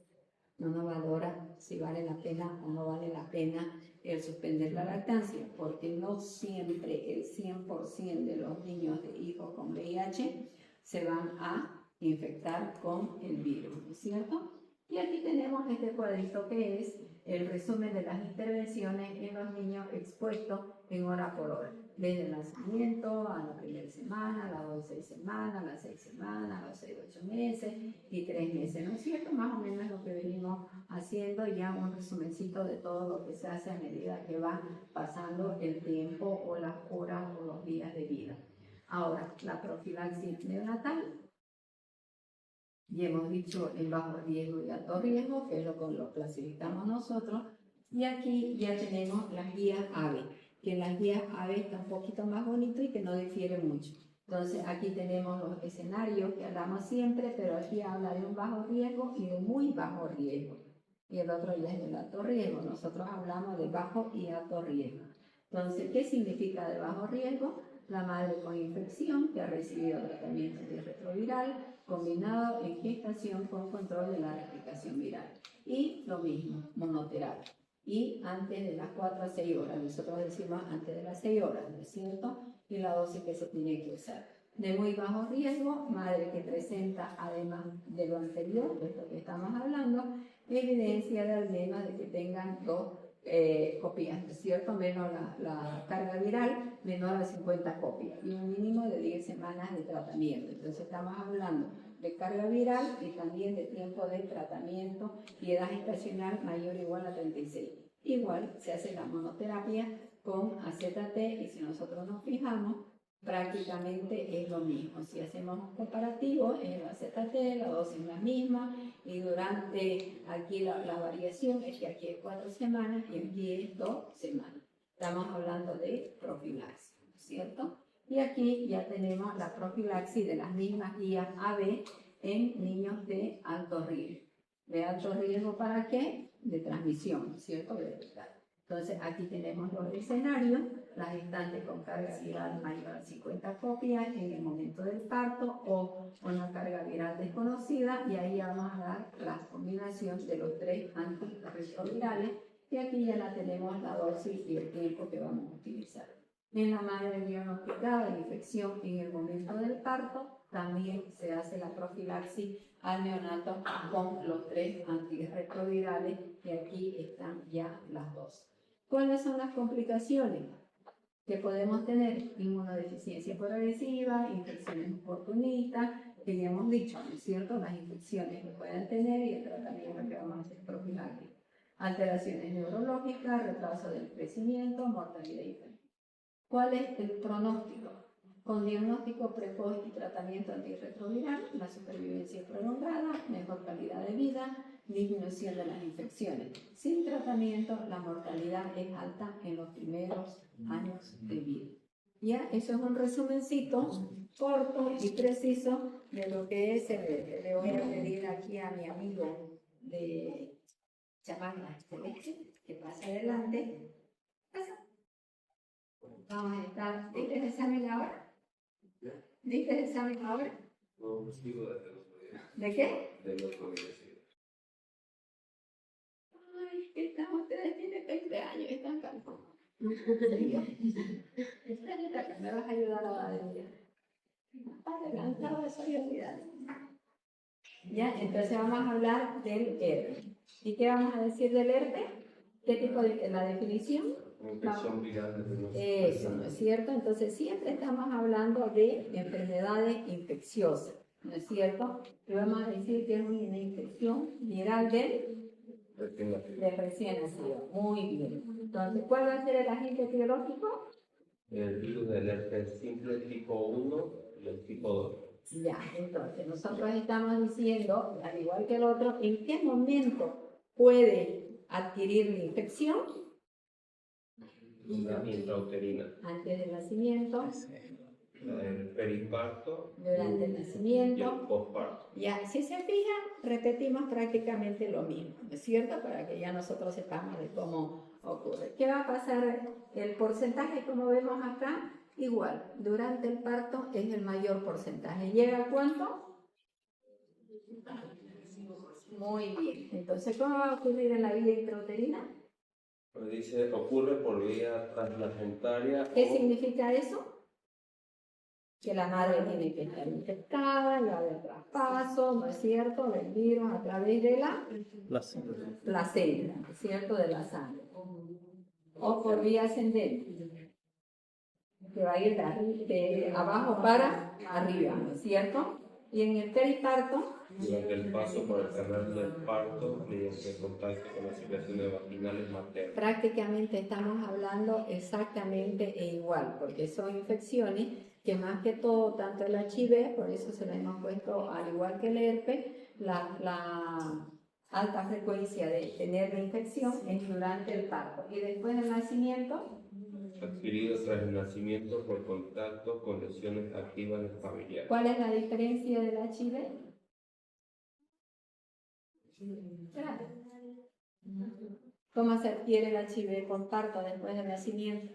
uno valora si vale la pena o no vale la pena el suspender la lactancia, porque no siempre el 100% de los niños de hijos con VIH se van a infectar con el virus, ¿no es cierto? Y aquí tenemos este cuadrito que es el resumen de las intervenciones en los niños expuestos en hora por hora, desde el nacimiento a la primera semana, a las 2 6 semanas, a las 6 semanas, a los 6 8 meses y 3 meses, ¿no es cierto? Más o menos lo que venimos haciendo, ya un resumencito de todo lo que se hace a medida que va pasando el tiempo o las horas o los días de vida. Ahora, la profilaxis neonatal. Y hemos dicho en bajo riesgo y alto riesgo, que es lo que lo clasificamos nosotros. Y aquí ya tenemos las guías AVE, que en las guías AVE está un poquito más bonito y que no difiere mucho. Entonces aquí tenemos los escenarios que hablamos siempre, pero aquí habla de un bajo riesgo y de muy bajo riesgo. Y el otro ya es del alto riesgo. Nosotros hablamos de bajo y alto riesgo. Entonces, ¿qué significa de bajo riesgo? La madre con infección que ha recibido tratamiento antirretroviral combinado en gestación con control de la replicación viral. Y lo mismo, monoterapia. Y antes de las 4 a 6 horas, nosotros decimos antes de las 6 horas, ¿no es cierto? Y la dosis que se tiene que usar. De muy bajo riesgo, madre que presenta, además de lo anterior, de esto que estamos hablando, evidencia de al menos de que tengan 2 copias, ¿no es cierto? Menos la carga viral, menor a 50 copias y un mínimo de 10 semanas de tratamiento. Entonces estamos hablando de carga viral y también de tiempo de tratamiento y edad gestacional mayor o igual a 36. Igual se hace la monoterapia con AZT y si nosotros nos fijamos, prácticamente es lo mismo. Si hacemos un comparativo, es el AZT, la dosis es la misma y durante aquí la variación es que aquí es 4 semanas y aquí es 2 semanas. Estamos hablando de profilaxis, ¿cierto? Y aquí ya tenemos la profilaxis de las mismas guías AB en niños de alto riesgo. ¿De alto riesgo para qué? De transmisión, ¿cierto? Entonces aquí tenemos los escenarios, las gestantes con carga viral mayor a 50 copias en el momento del parto o una carga viral desconocida y ahí vamos a dar la combinación de los 3 antirretrovirales y aquí ya la tenemos la dosis y el tiempo que vamos a utilizar. En la madre diagnosticada de infección en el momento del parto también se hace la profilaxis al neonato con los 3 antirretrovirales y aquí están ya las dosis. ¿Cuáles son las complicaciones que podemos tener? Inmunodeficiencia progresiva, infecciones oportunistas, que ya hemos dicho, ¿no es cierto? Las infecciones que pueden tener y el tratamiento que vamos a hacer profiláctico. Alteraciones neurológicas, retraso del crecimiento, mortalidad infantil. ¿Cuál es el pronóstico? Con diagnóstico precoz y tratamiento antirretroviral, la supervivencia es prolongada, mejor calidad de vida, disminución de las infecciones. Sin tratamiento, la mortalidad es alta en los primeros años de vida. Ya, eso es un resumencito corto y preciso de lo que es le voy a pedir aquí a mi amigo de Chamanga Celeste, que pase adelante. Pasa. Vamos a estar. ¿Diste el examen ahora? ¿Diste el examen ahora? No, sigo desde los días. ¿De qué? De los días. Ay, ustedes tienen 20 años, están cansados. Están acá, me vas a ayudar a decir. Adelantado de solidaridad. Ya, entonces vamos a hablar del herpes. ¿Y qué vamos a decir del herpes? ¿Qué tipo de la definición? Infección viral de los Eso, ¿no es cierto? Entonces siempre estamos hablando de enfermedades infecciosas, ¿no es cierto? Y vamos a decir que es una infección viral del recién nacido. Muy bien. Entonces, ¿cuál va a ser el agente biológico? El virus del herpes simple tipo 1 y el tipo 2. Ya, entonces nosotros estamos diciendo, al igual que el otro, ¿en qué momento puede adquirir la infección? La intrauterina. Antes del nacimiento, El periparto durante el y el nacimiento. posparto. Ya, si se fijan, repetimos prácticamente lo mismo, ¿no es cierto? Para que ya nosotros sepamos de cómo ocurre. ¿Qué va a pasar? El porcentaje, como vemos acá, igual, durante el parto es el mayor porcentaje. ¿Llega a cuánto? Muy bien. Entonces, ¿cómo va a ocurrir en la vía intrauterina? Pues dice, ocurre por vía transplacentaria ¿Qué o significa eso? Que la madre tiene que estar infectada, y va a haber traspaso, ¿no es cierto?, del virus a través de la Las- placenta, ¿no es cierto?, de la sangre. O por vía ascendente, que va a ir de abajo para arriba, ¿no es cierto? Y en el periparto, durante el paso por el canal del parto mediante contacto con las secreciones vaginales maternas. prácticamente estamos hablando exactamente e igual, porque son infecciones que más que todo, tanto el HIV, por eso se le hemos puesto, al igual que el herpes, la alta frecuencia de tener la infección es durante el parto. Y después del nacimiento, Adquirido tras el nacimiento por contacto con lesiones activas del familiar. ¿cuál es la diferencia del HIV? Espérate. ¿Cómo se adquiere el HIV con parto después del nacimiento?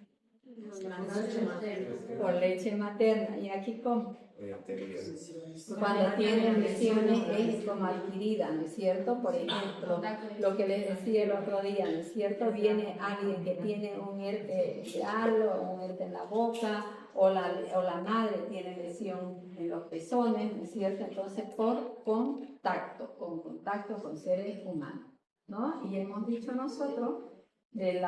Por leche materna. ¿Y aquí cómo? Cuando tienen lesiones es como adquirida, ¿no es cierto? Por ejemplo, lo que les decía el otro día, ¿no es cierto? Viene alguien que tiene un herpes viral o un herpes en la boca, o la madre tiene lesión en los pezones, ¿no es cierto? Entonces, por contacto con seres humanos, ¿no? Y hemos dicho nosotros de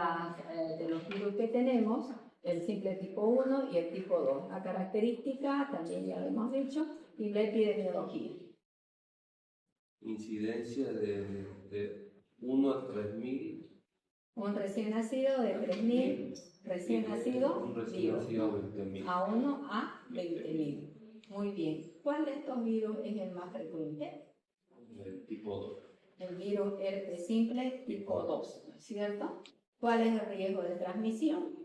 los virus que tenemos, el simple tipo 1 y el tipo 2. La característica, también ya lo hemos dicho, y la epidemiología. Incidencia de 1 a 3.000. Un recién nacido de 3.000, recién nacido, Un recién vivo, nacido 20.000. a 1 a 20.000. Muy bien. ¿Cuál de estos virus es el más frecuente? El tipo 2. El virus herpes simple tipo 2, ¿no es cierto? ¿Cuál es el riesgo de transmisión?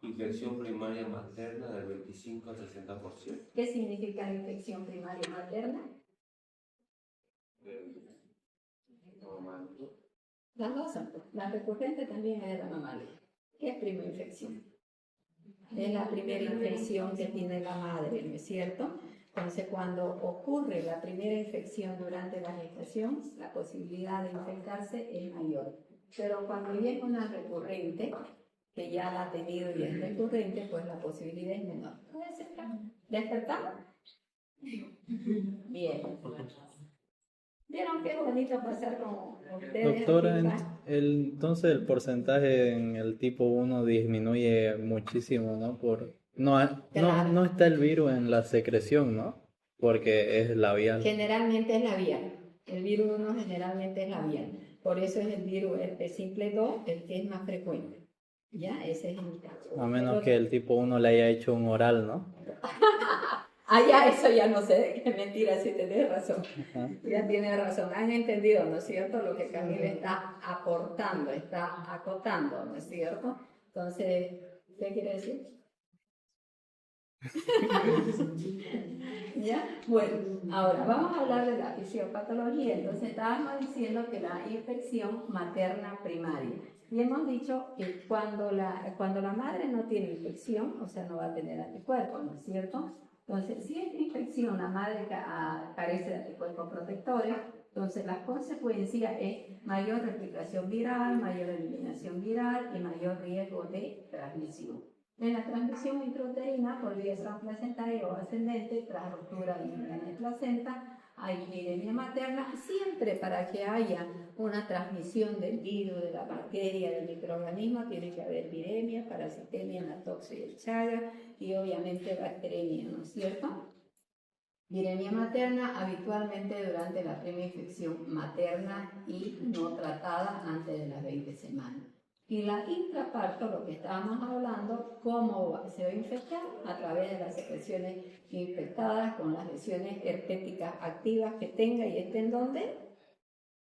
Infección primaria materna del 25 al 60%. ¿Qué significa la infección primaria materna? Las dos son. La recurrente también es de la mamadera. ¿Qué es prima infección? Es la primera infección que tiene la madre, ¿no es cierto? Entonces, cuando ocurre la primera infección durante la gestación, la posibilidad de infectarse es mayor. Pero cuando ya es una recurrente, que ya la ha tenido y es recurrente, pues la posibilidad es menor. ¿Puede ser? ¿Despertamos? Bien. ¿Vieron qué bonito pasar con ustedes? Doctora, aquí, pa? entonces el porcentaje en el tipo 1 disminuye muchísimo, ¿no? No está el virus en la secreción, ¿no? Porque es labial. Generalmente es labial. El virus 1 generalmente es labial. Por eso es el virus herpes simple 2 el que es más frecuente. ¿Ya? Ese es el caso. A menos que el tipo 1 le haya hecho un oral, ¿no? Ya, eso ya no sé, qué mentira, si tenés razón. Ajá. Ya tiene razón. Han entendido, ¿no es cierto? Lo que Camila está aportando, está acotando, ¿no es cierto? Entonces, ¿qué quiere decir? ¿Ya? Bueno, ahora vamos a hablar de la fisiopatología. Entonces, estábamos diciendo que la infección materna primaria. Y hemos dicho que cuando la madre no tiene infección, o sea, no va a tener anticuerpos, ¿no es cierto? Entonces, si esta infección la madre carece de anticuerpos protectores, entonces la consecuencia es mayor replicación viral, mayor eliminación viral y mayor riesgo de transmisión. En la transmisión intrauterina por vía transplacentaria o ascendente, tras ruptura de membrana de placenta, hay epidemia materna, siempre para que haya una transmisión del virus, de la bacteria, del microorganismo, tiene que haber viremia, parasitemia, anatoxia y el chaga, y obviamente bacteremia, ¿no es cierto? Viremia materna habitualmente durante la primera infección materna y no tratada antes de las 20 semanas. Y la intraparto, lo que estábamos hablando, cómo se va a infectar a través de las secreciones infectadas con las lesiones herpéticas activas que tenga y estén donde,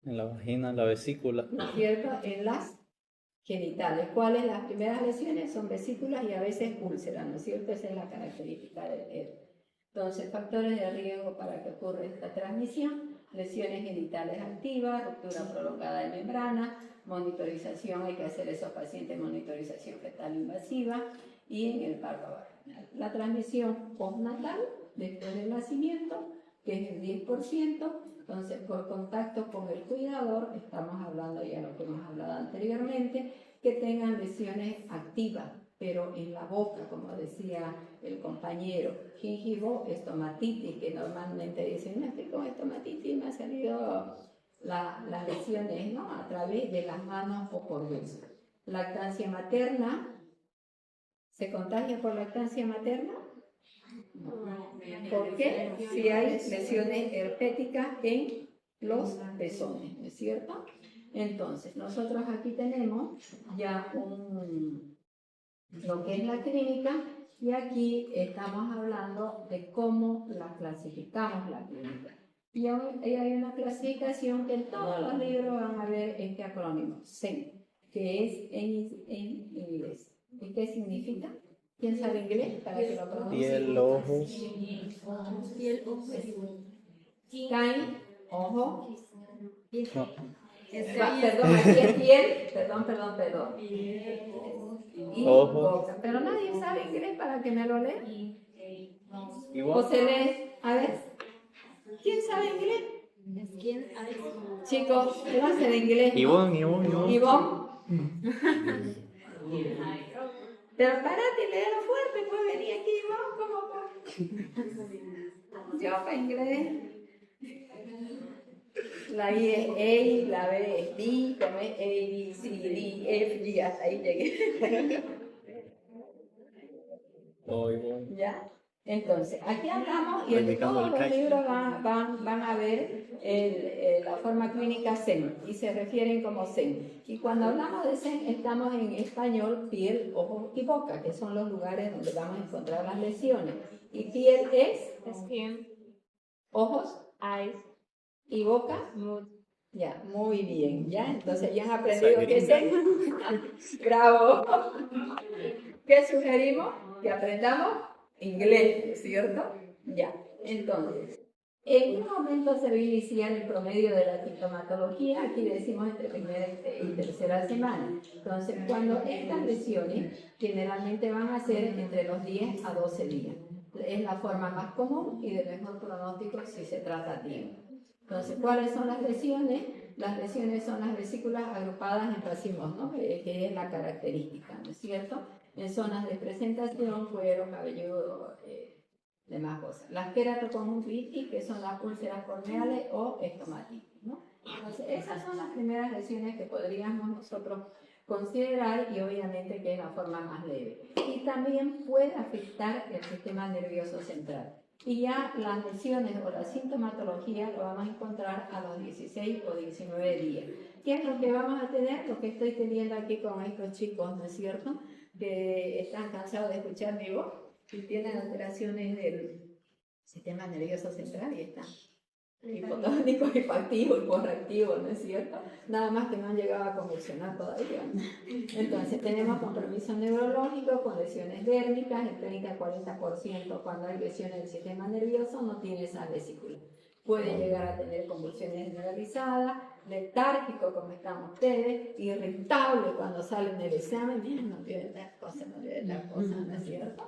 En la vagina, en la vesícula. ¿no es cierto? En las genitales. ¿Cuáles las primeras lesiones? Son vesículas y a veces úlceras, ¿no es cierto? Esa es la característica del herpes. Entonces, factores de riesgo para que ocurra esta transmisión: lesiones genitales activas, ruptura prolongada de membrana, monitorización, hay que hacer esos pacientes monitorización fetal invasiva, y en el parto vaginal. La transmisión postnatal, después del nacimiento, que es el 10%, Entonces, por contacto con el cuidador, estamos hablando ya lo que hemos hablado anteriormente, que tengan lesiones activas, pero en la boca, como decía el compañero, gingivo, estomatitis, que normalmente dicen, no estoy con estomatitis, me han salido las lesiones, ¿no? A través de las manos o por besos. Lactancia materna, ¿se contagia por lactancia materna? ¿Por qué? Si hay lesiones herpéticas en los pezones, ¿no es cierto? Entonces, nosotros aquí tenemos ya lo que es la clínica y aquí estamos hablando de cómo la clasificamos la clínica. Y hay una clasificación que en todos los libros van a ver este acrónimo, SEN, que es en inglés. ¿Y qué significa? ¿Quién sabe inglés para que lo pronuncie? Piel, ojos. Piel, ojo. Caen, ojo. No. Perdón, aquí es piel. Perdón. Y Ojo. boca. Pero nadie sabe inglés para que me lo lea. Igual. O se lee. A ver. ¿Quién sabe inglés? Chicos, clase de inglés. ¿no? Ivonne. Pero párate y léelo fuerte, pues venía aquí, Ivonne, ¿cómo? Yo para inglés. La I es A, la B es B, como es A, B, C, D, F, G, hasta ahí llegué. Oh, Ivonne. ¿Ya? Entonces, aquí hablamos y en Practicando todos el los kite. libros van a ver la forma clínica SEN y se refieren como SEN. Y cuando hablamos de SEN, estamos en español piel, ojos y boca, que son los lugares donde vamos a encontrar las lesiones. Y piel es Skin, ojos eyes, y boca. mood. Ya, muy bien, ya. Entonces ya han aprendido qué es SEN. Bravo. ¿Qué sugerimos? Que aprendamos inglés, ¿cierto? Ya. Entonces, ¿en qué momento se va a iniciar el promedio de la sintomatología? Aquí decimos entre primera y tercera semana. Entonces, cuando estas lesiones generalmente van a ser entre los 10 a 12 días. Es la forma más común y de mejor pronóstico si se trata a tiempo. Entonces, ¿cuáles son las lesiones? Las lesiones son las vesículas agrupadas en racimos, ¿no? Que es la característica, ¿no es cierto? En zonas de presentación, cuero, cabelludo, demás cosas. Las queratoconjuntivitis, que son las úlceras corneales o estomatitis, ¿no? Entonces, esas son las primeras lesiones que podríamos nosotros considerar y obviamente que es la forma más leve. Y también puede afectar el sistema nervioso central. Y ya las lesiones o la sintomatología lo vamos a encontrar a los 16 o 19 días. ¿Qué es lo que vamos a tener? Lo que estoy teniendo aquí con estos chicos, ¿no es cierto? Que están cansados de escuchar mi voz y tienen alteraciones del sistema nervioso central y están hipotónicos, hipoactivos, hiporreactivos, ¿no es cierto? Nada más que no han llegado a convulsionar todavía. Entonces, tenemos compromiso neurológico con lesiones dérmicas, en clínica 40% cuando hay lesiones del sistema nervioso no tiene esa vesícula. Puede llegar a tener convulsiones generalizadas, letárgico como están ustedes, irritable cuando salen del examen, miren, no tiene tal cosa, ¿no es cierto?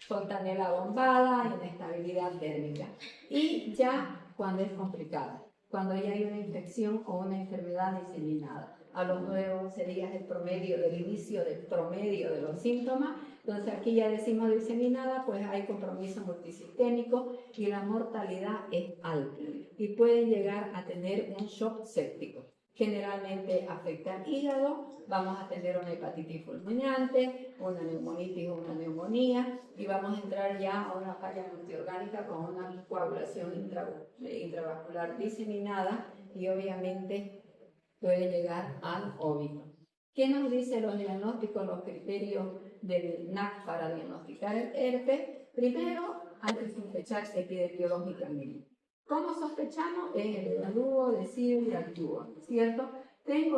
Fontanela bombada, inestabilidad térmica. Y ya cuando es complicada, cuando ya hay una infección o una enfermedad diseminada. A los 9 o 11 días el promedio del inicio del promedio de los síntomas. Entonces aquí ya decimos diseminada, pues hay compromiso multisistémico y la mortalidad es alta y puede llegar a tener un shock séptico. Generalmente afecta al hígado, vamos a tener una hepatitis fulminante, una neumonitis o una neumonía y vamos a entrar ya a una falla multiorgánica con una coagulación intravascular diseminada y obviamente puede llegar al óbito. ¿Qué nos dicen los diagnósticos, los criterios del NAC para diagnosticar el herpes? Primero, hay que sospechar epidemiológicamente. ¿Cómo sospechamos? En el evalúo, decido y actúo, ¿cierto?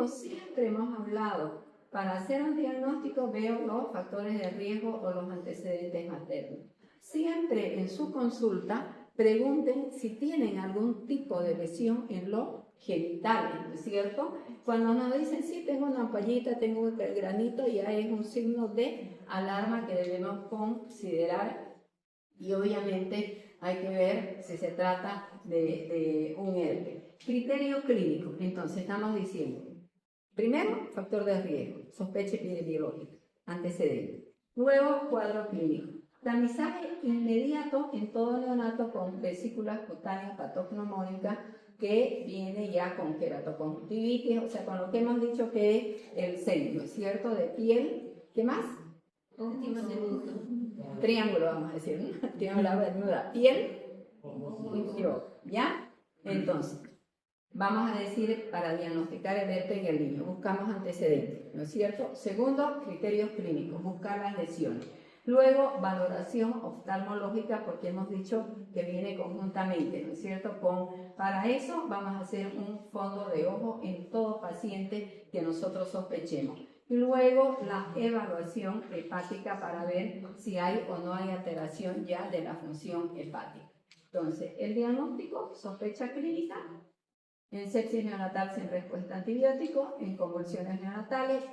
Siempre hemos hablado, para hacer un diagnóstico veo los factores de riesgo o los antecedentes maternos. Siempre en su consulta pregunten si tienen algún tipo de lesión en los genitales, ¿no es cierto? Cuando nos dicen, sí, tengo una ampollita, tengo un granito, ya es un signo de alarma que debemos considerar y obviamente hay que ver si se trata de un herpes. Criterio clínico. Entonces, estamos diciendo, primero, factor de riesgo, sospecha epidemiológica, antecedente. Luego, cuadro clínico. Tamizaje inmediato en todo neonato con vesículas cutáneas patognomónicas que viene ya con queratoconjuntivitis, o sea, con lo que hemos dicho que es el seno, ¿no es cierto? De piel, ¿qué más? Última segunda. Triángulo, vamos a decir, ¿no? Triángulo bermuda, piel, y ojo, ¿ya? Entonces, vamos a decir, para diagnosticar el herpes y el niño, buscamos antecedentes, ¿no es cierto? Segundo, criterios clínicos, buscar las lesiones. Luego, valoración oftalmológica, porque hemos dicho que viene conjuntamente, ¿no es cierto? Para eso vamos a hacer un fondo de ojo en todo paciente que nosotros sospechemos. Y luego, la evaluación hepática para ver si hay o no hay alteración ya de la función hepática. Entonces, el diagnóstico, sospecha clínica, en sepsis neonatal sin respuesta a antibiótico, en convulsiones neonatales,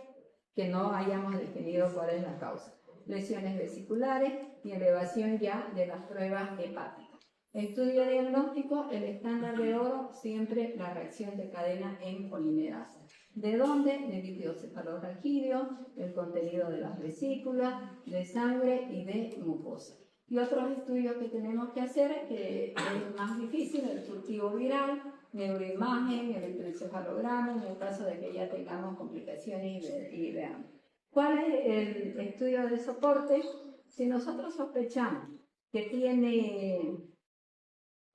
que no hayamos definido cuál es la causa. Lesiones vesiculares y elevación ya de las pruebas hepáticas. Estudio diagnóstico, el estándar de oro, siempre la reacción de cadena en polimerasa. ¿De dónde? De líquido cefalorraquídeo, el contenido de las vesículas, de sangre y de mucosa. Y otros estudios que tenemos que hacer, que es más difícil, el cultivo viral, neuroimagen, el electroencefalograma, en el caso de que ya tengamos complicaciones y veamos. ¿Cuál es el estudio de soporte? Si nosotros sospechamos que tiene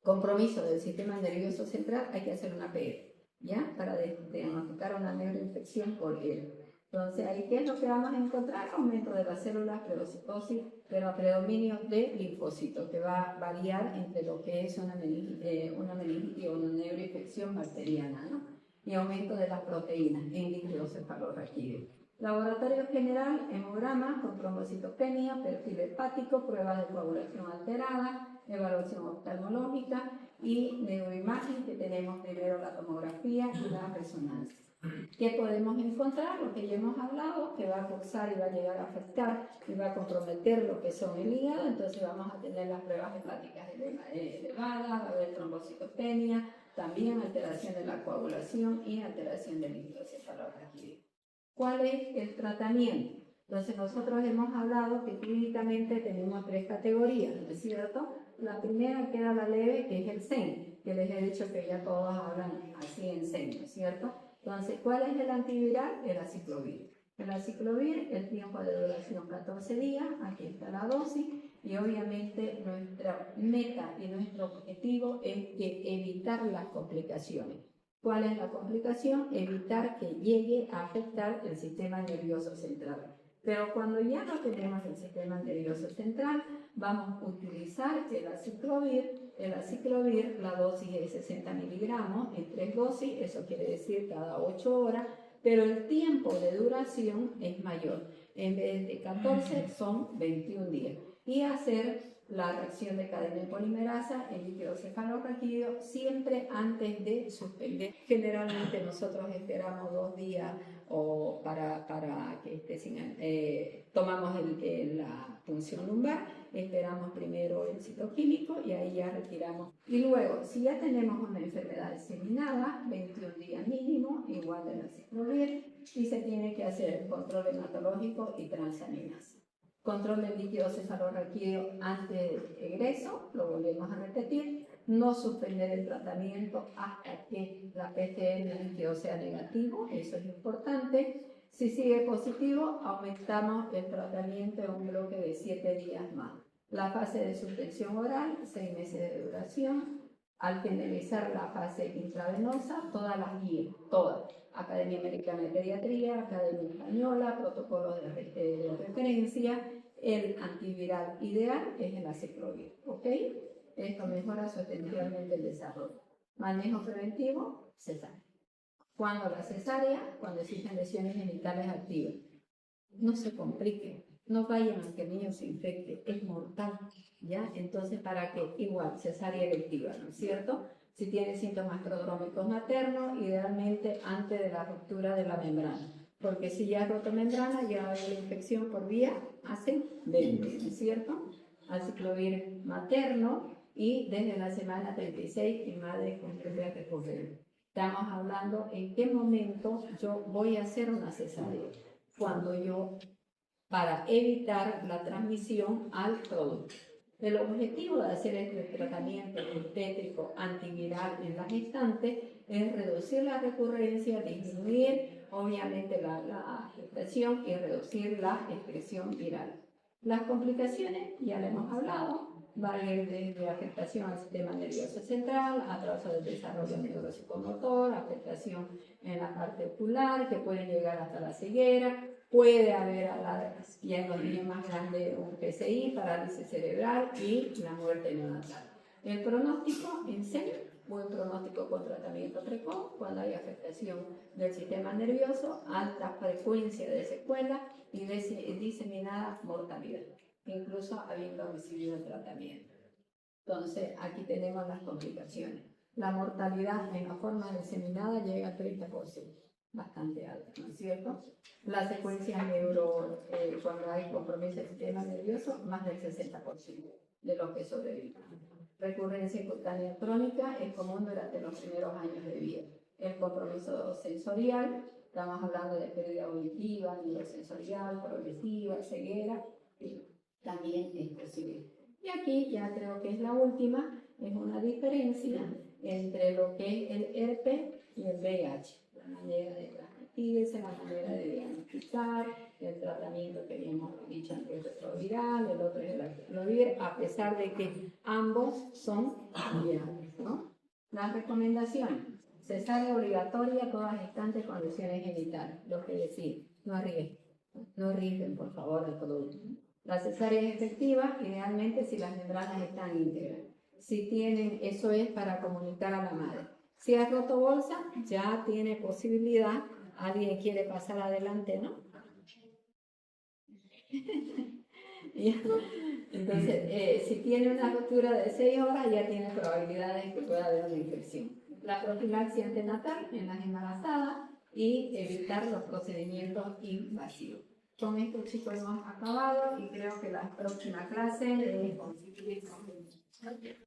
compromiso del sistema nervioso central, hay que hacer una PR, ¿ya? Para diagnosticar una neuroinfección por él. Entonces, ¿ahí qué es lo que vamos a encontrar? Aumento de las células, pleurocitosis, pero predominio de linfocitos, que va a variar entre lo que es una meningitis o una neuroinfección bacteriana, ¿no? Y aumento de las proteínas en líquido cefalorraquídeo. Laboratorio general, hemograma con trombocitopenia, perfil hepático, pruebas de coagulación alterada, evaluación oftalmológica y neuroimagen, que tenemos primero la tomografía y la resonancia. ¿Qué podemos encontrar? Lo que ya hemos hablado, que va a forzar y va a llegar a afectar y va a comprometer lo que son el hígado, entonces vamos a tener las pruebas hepáticas elevadas, va a haber trombocitopenia, también alteración de la coagulación y alteración del líquido cefalorraquídeo. ¿Cuál es el tratamiento? Entonces nosotros hemos hablado que clínicamente tenemos 3 categorías, ¿no es cierto? La primera queda la leve, que es el SEN, que les he dicho que ya todos hablan así en SEN, ¿no es cierto? Entonces, ¿cuál es el antiviral? El aciclovir. El aciclovir, el tiempo de duración 14 días, aquí está la dosis, y obviamente nuestra meta y nuestro objetivo es que evitar las complicaciones. ¿Cuál es la complicación? Evitar que llegue a afectar el sistema nervioso central. Pero cuando ya no tenemos el sistema nervioso central, vamos a utilizar el aciclovir. El aciclovir, la dosis es 60 miligramos en 3 dosis, eso quiere decir cada 8 horas, pero el tiempo de duración es mayor. En vez de 14 son 21 días. Y hacer la reacción de cadena en polimerasa en líquido cefalorraquídeo siempre antes de suspender. Generalmente nosotros esperamos 2 días o para que esté sin, tomamos la punción lumbar, esperamos primero el citoquímico y ahí ya retiramos. Y luego, si ya tenemos una enfermedad diseminada, 21 días mínimo, igual del aciclovir, y se tiene que hacer el control hematológico y transaminasa. Control del líquido cefalorraquídeo antes del egreso, lo volvemos a repetir, no suspender el tratamiento hasta que la PCR del líquido sea negativo, eso es importante. Si sigue positivo, aumentamos el tratamiento en un bloque de 7 días más. La fase de suspensión oral, 6 meses de duración. Al finalizar la fase intravenosa, todas las guías, todas. Academia Americana de Pediatría, Academia Española, protocolos de referencia. El antiviral ideal es el aciclovir, ¿ok? Esto mejora sustancialmente el desarrollo. Manejo preventivo, cesárea. Cuando la cesárea, cuando existen lesiones genitales activas, no se compliquen, no vayan a que el niño se infecte, es mortal, ¿ya? Entonces, ¿para qué? Igual, cesárea electiva, ¿no es cierto? Si tiene síntomas prodrómicos maternos, idealmente antes de la ruptura de la membrana, porque si ya ha roto membrana, ya va a haber la infección por vía ascendente, ¿no es cierto? Aciclovir materno y desde la semana 36 en madre con previa recuperación. Estamos hablando en qué momento yo voy a hacer una cesárea. Cuando yo, para evitar la transmisión al producto. El objetivo de hacer este tratamiento obstétrico antiviral en la gestante es reducir la recurrencia, disminuir obviamente la gestación y reducir la excreción viral. Las complicaciones, ya le hemos hablado, va a ir desde afectación al sistema nervioso central, atraso del desarrollo neuropsicomotor, afectación en la parte ocular, que puede llegar hasta la ceguera, puede haber ya en los niños más grandes un PCI, parálisis cerebral y la muerte neonatal. El pronóstico en serio, buen pronóstico con tratamiento precoz, cuando hay afectación del sistema nervioso, alta frecuencia de secuelas y diseminada mortalidad, incluso habiendo recibido el tratamiento. Entonces, aquí tenemos las complicaciones. La mortalidad en la forma diseminada llega al 30%, bastante alta, ¿no es cierto? La secuencia cuando hay compromiso del sistema nervioso, más del 60% de los que sobreviven. Recurrencia cutánea crónica es común durante los primeros años de vida. El compromiso sensorial, estamos hablando de pérdida auditiva, neurosensorial, progresiva, ceguera, también es posible. Y aquí ya creo que es la última, es una diferencia entre lo que es el herpes y el VIH. La manera de transmitirse, la manera de diagnosticar, el tratamiento que habíamos dicho antes es retroviral, el otro es el aciclovir, a pesar de que ambos son virales, ¿no? Las recomendaciones. Cesárea obligatoria, todas gestantes con lesiones genitales. Lo que decir, no arriesguen, por favor, el producto. La cesárea es efectiva, idealmente si las membranas están íntegras. Si tienen, eso es para comunicar a la madre. Si has roto bolsa, ya tiene posibilidad, alguien quiere pasar adelante, ¿no? Entonces, si tiene una rotura de 6 horas, ya tiene probabilidades de que pueda haber una infección. La profilaxis antenatal en las embarazadas y evitar los procedimientos invasivos. Con esto, chicos, hemos acabado y creo que la próxima clase es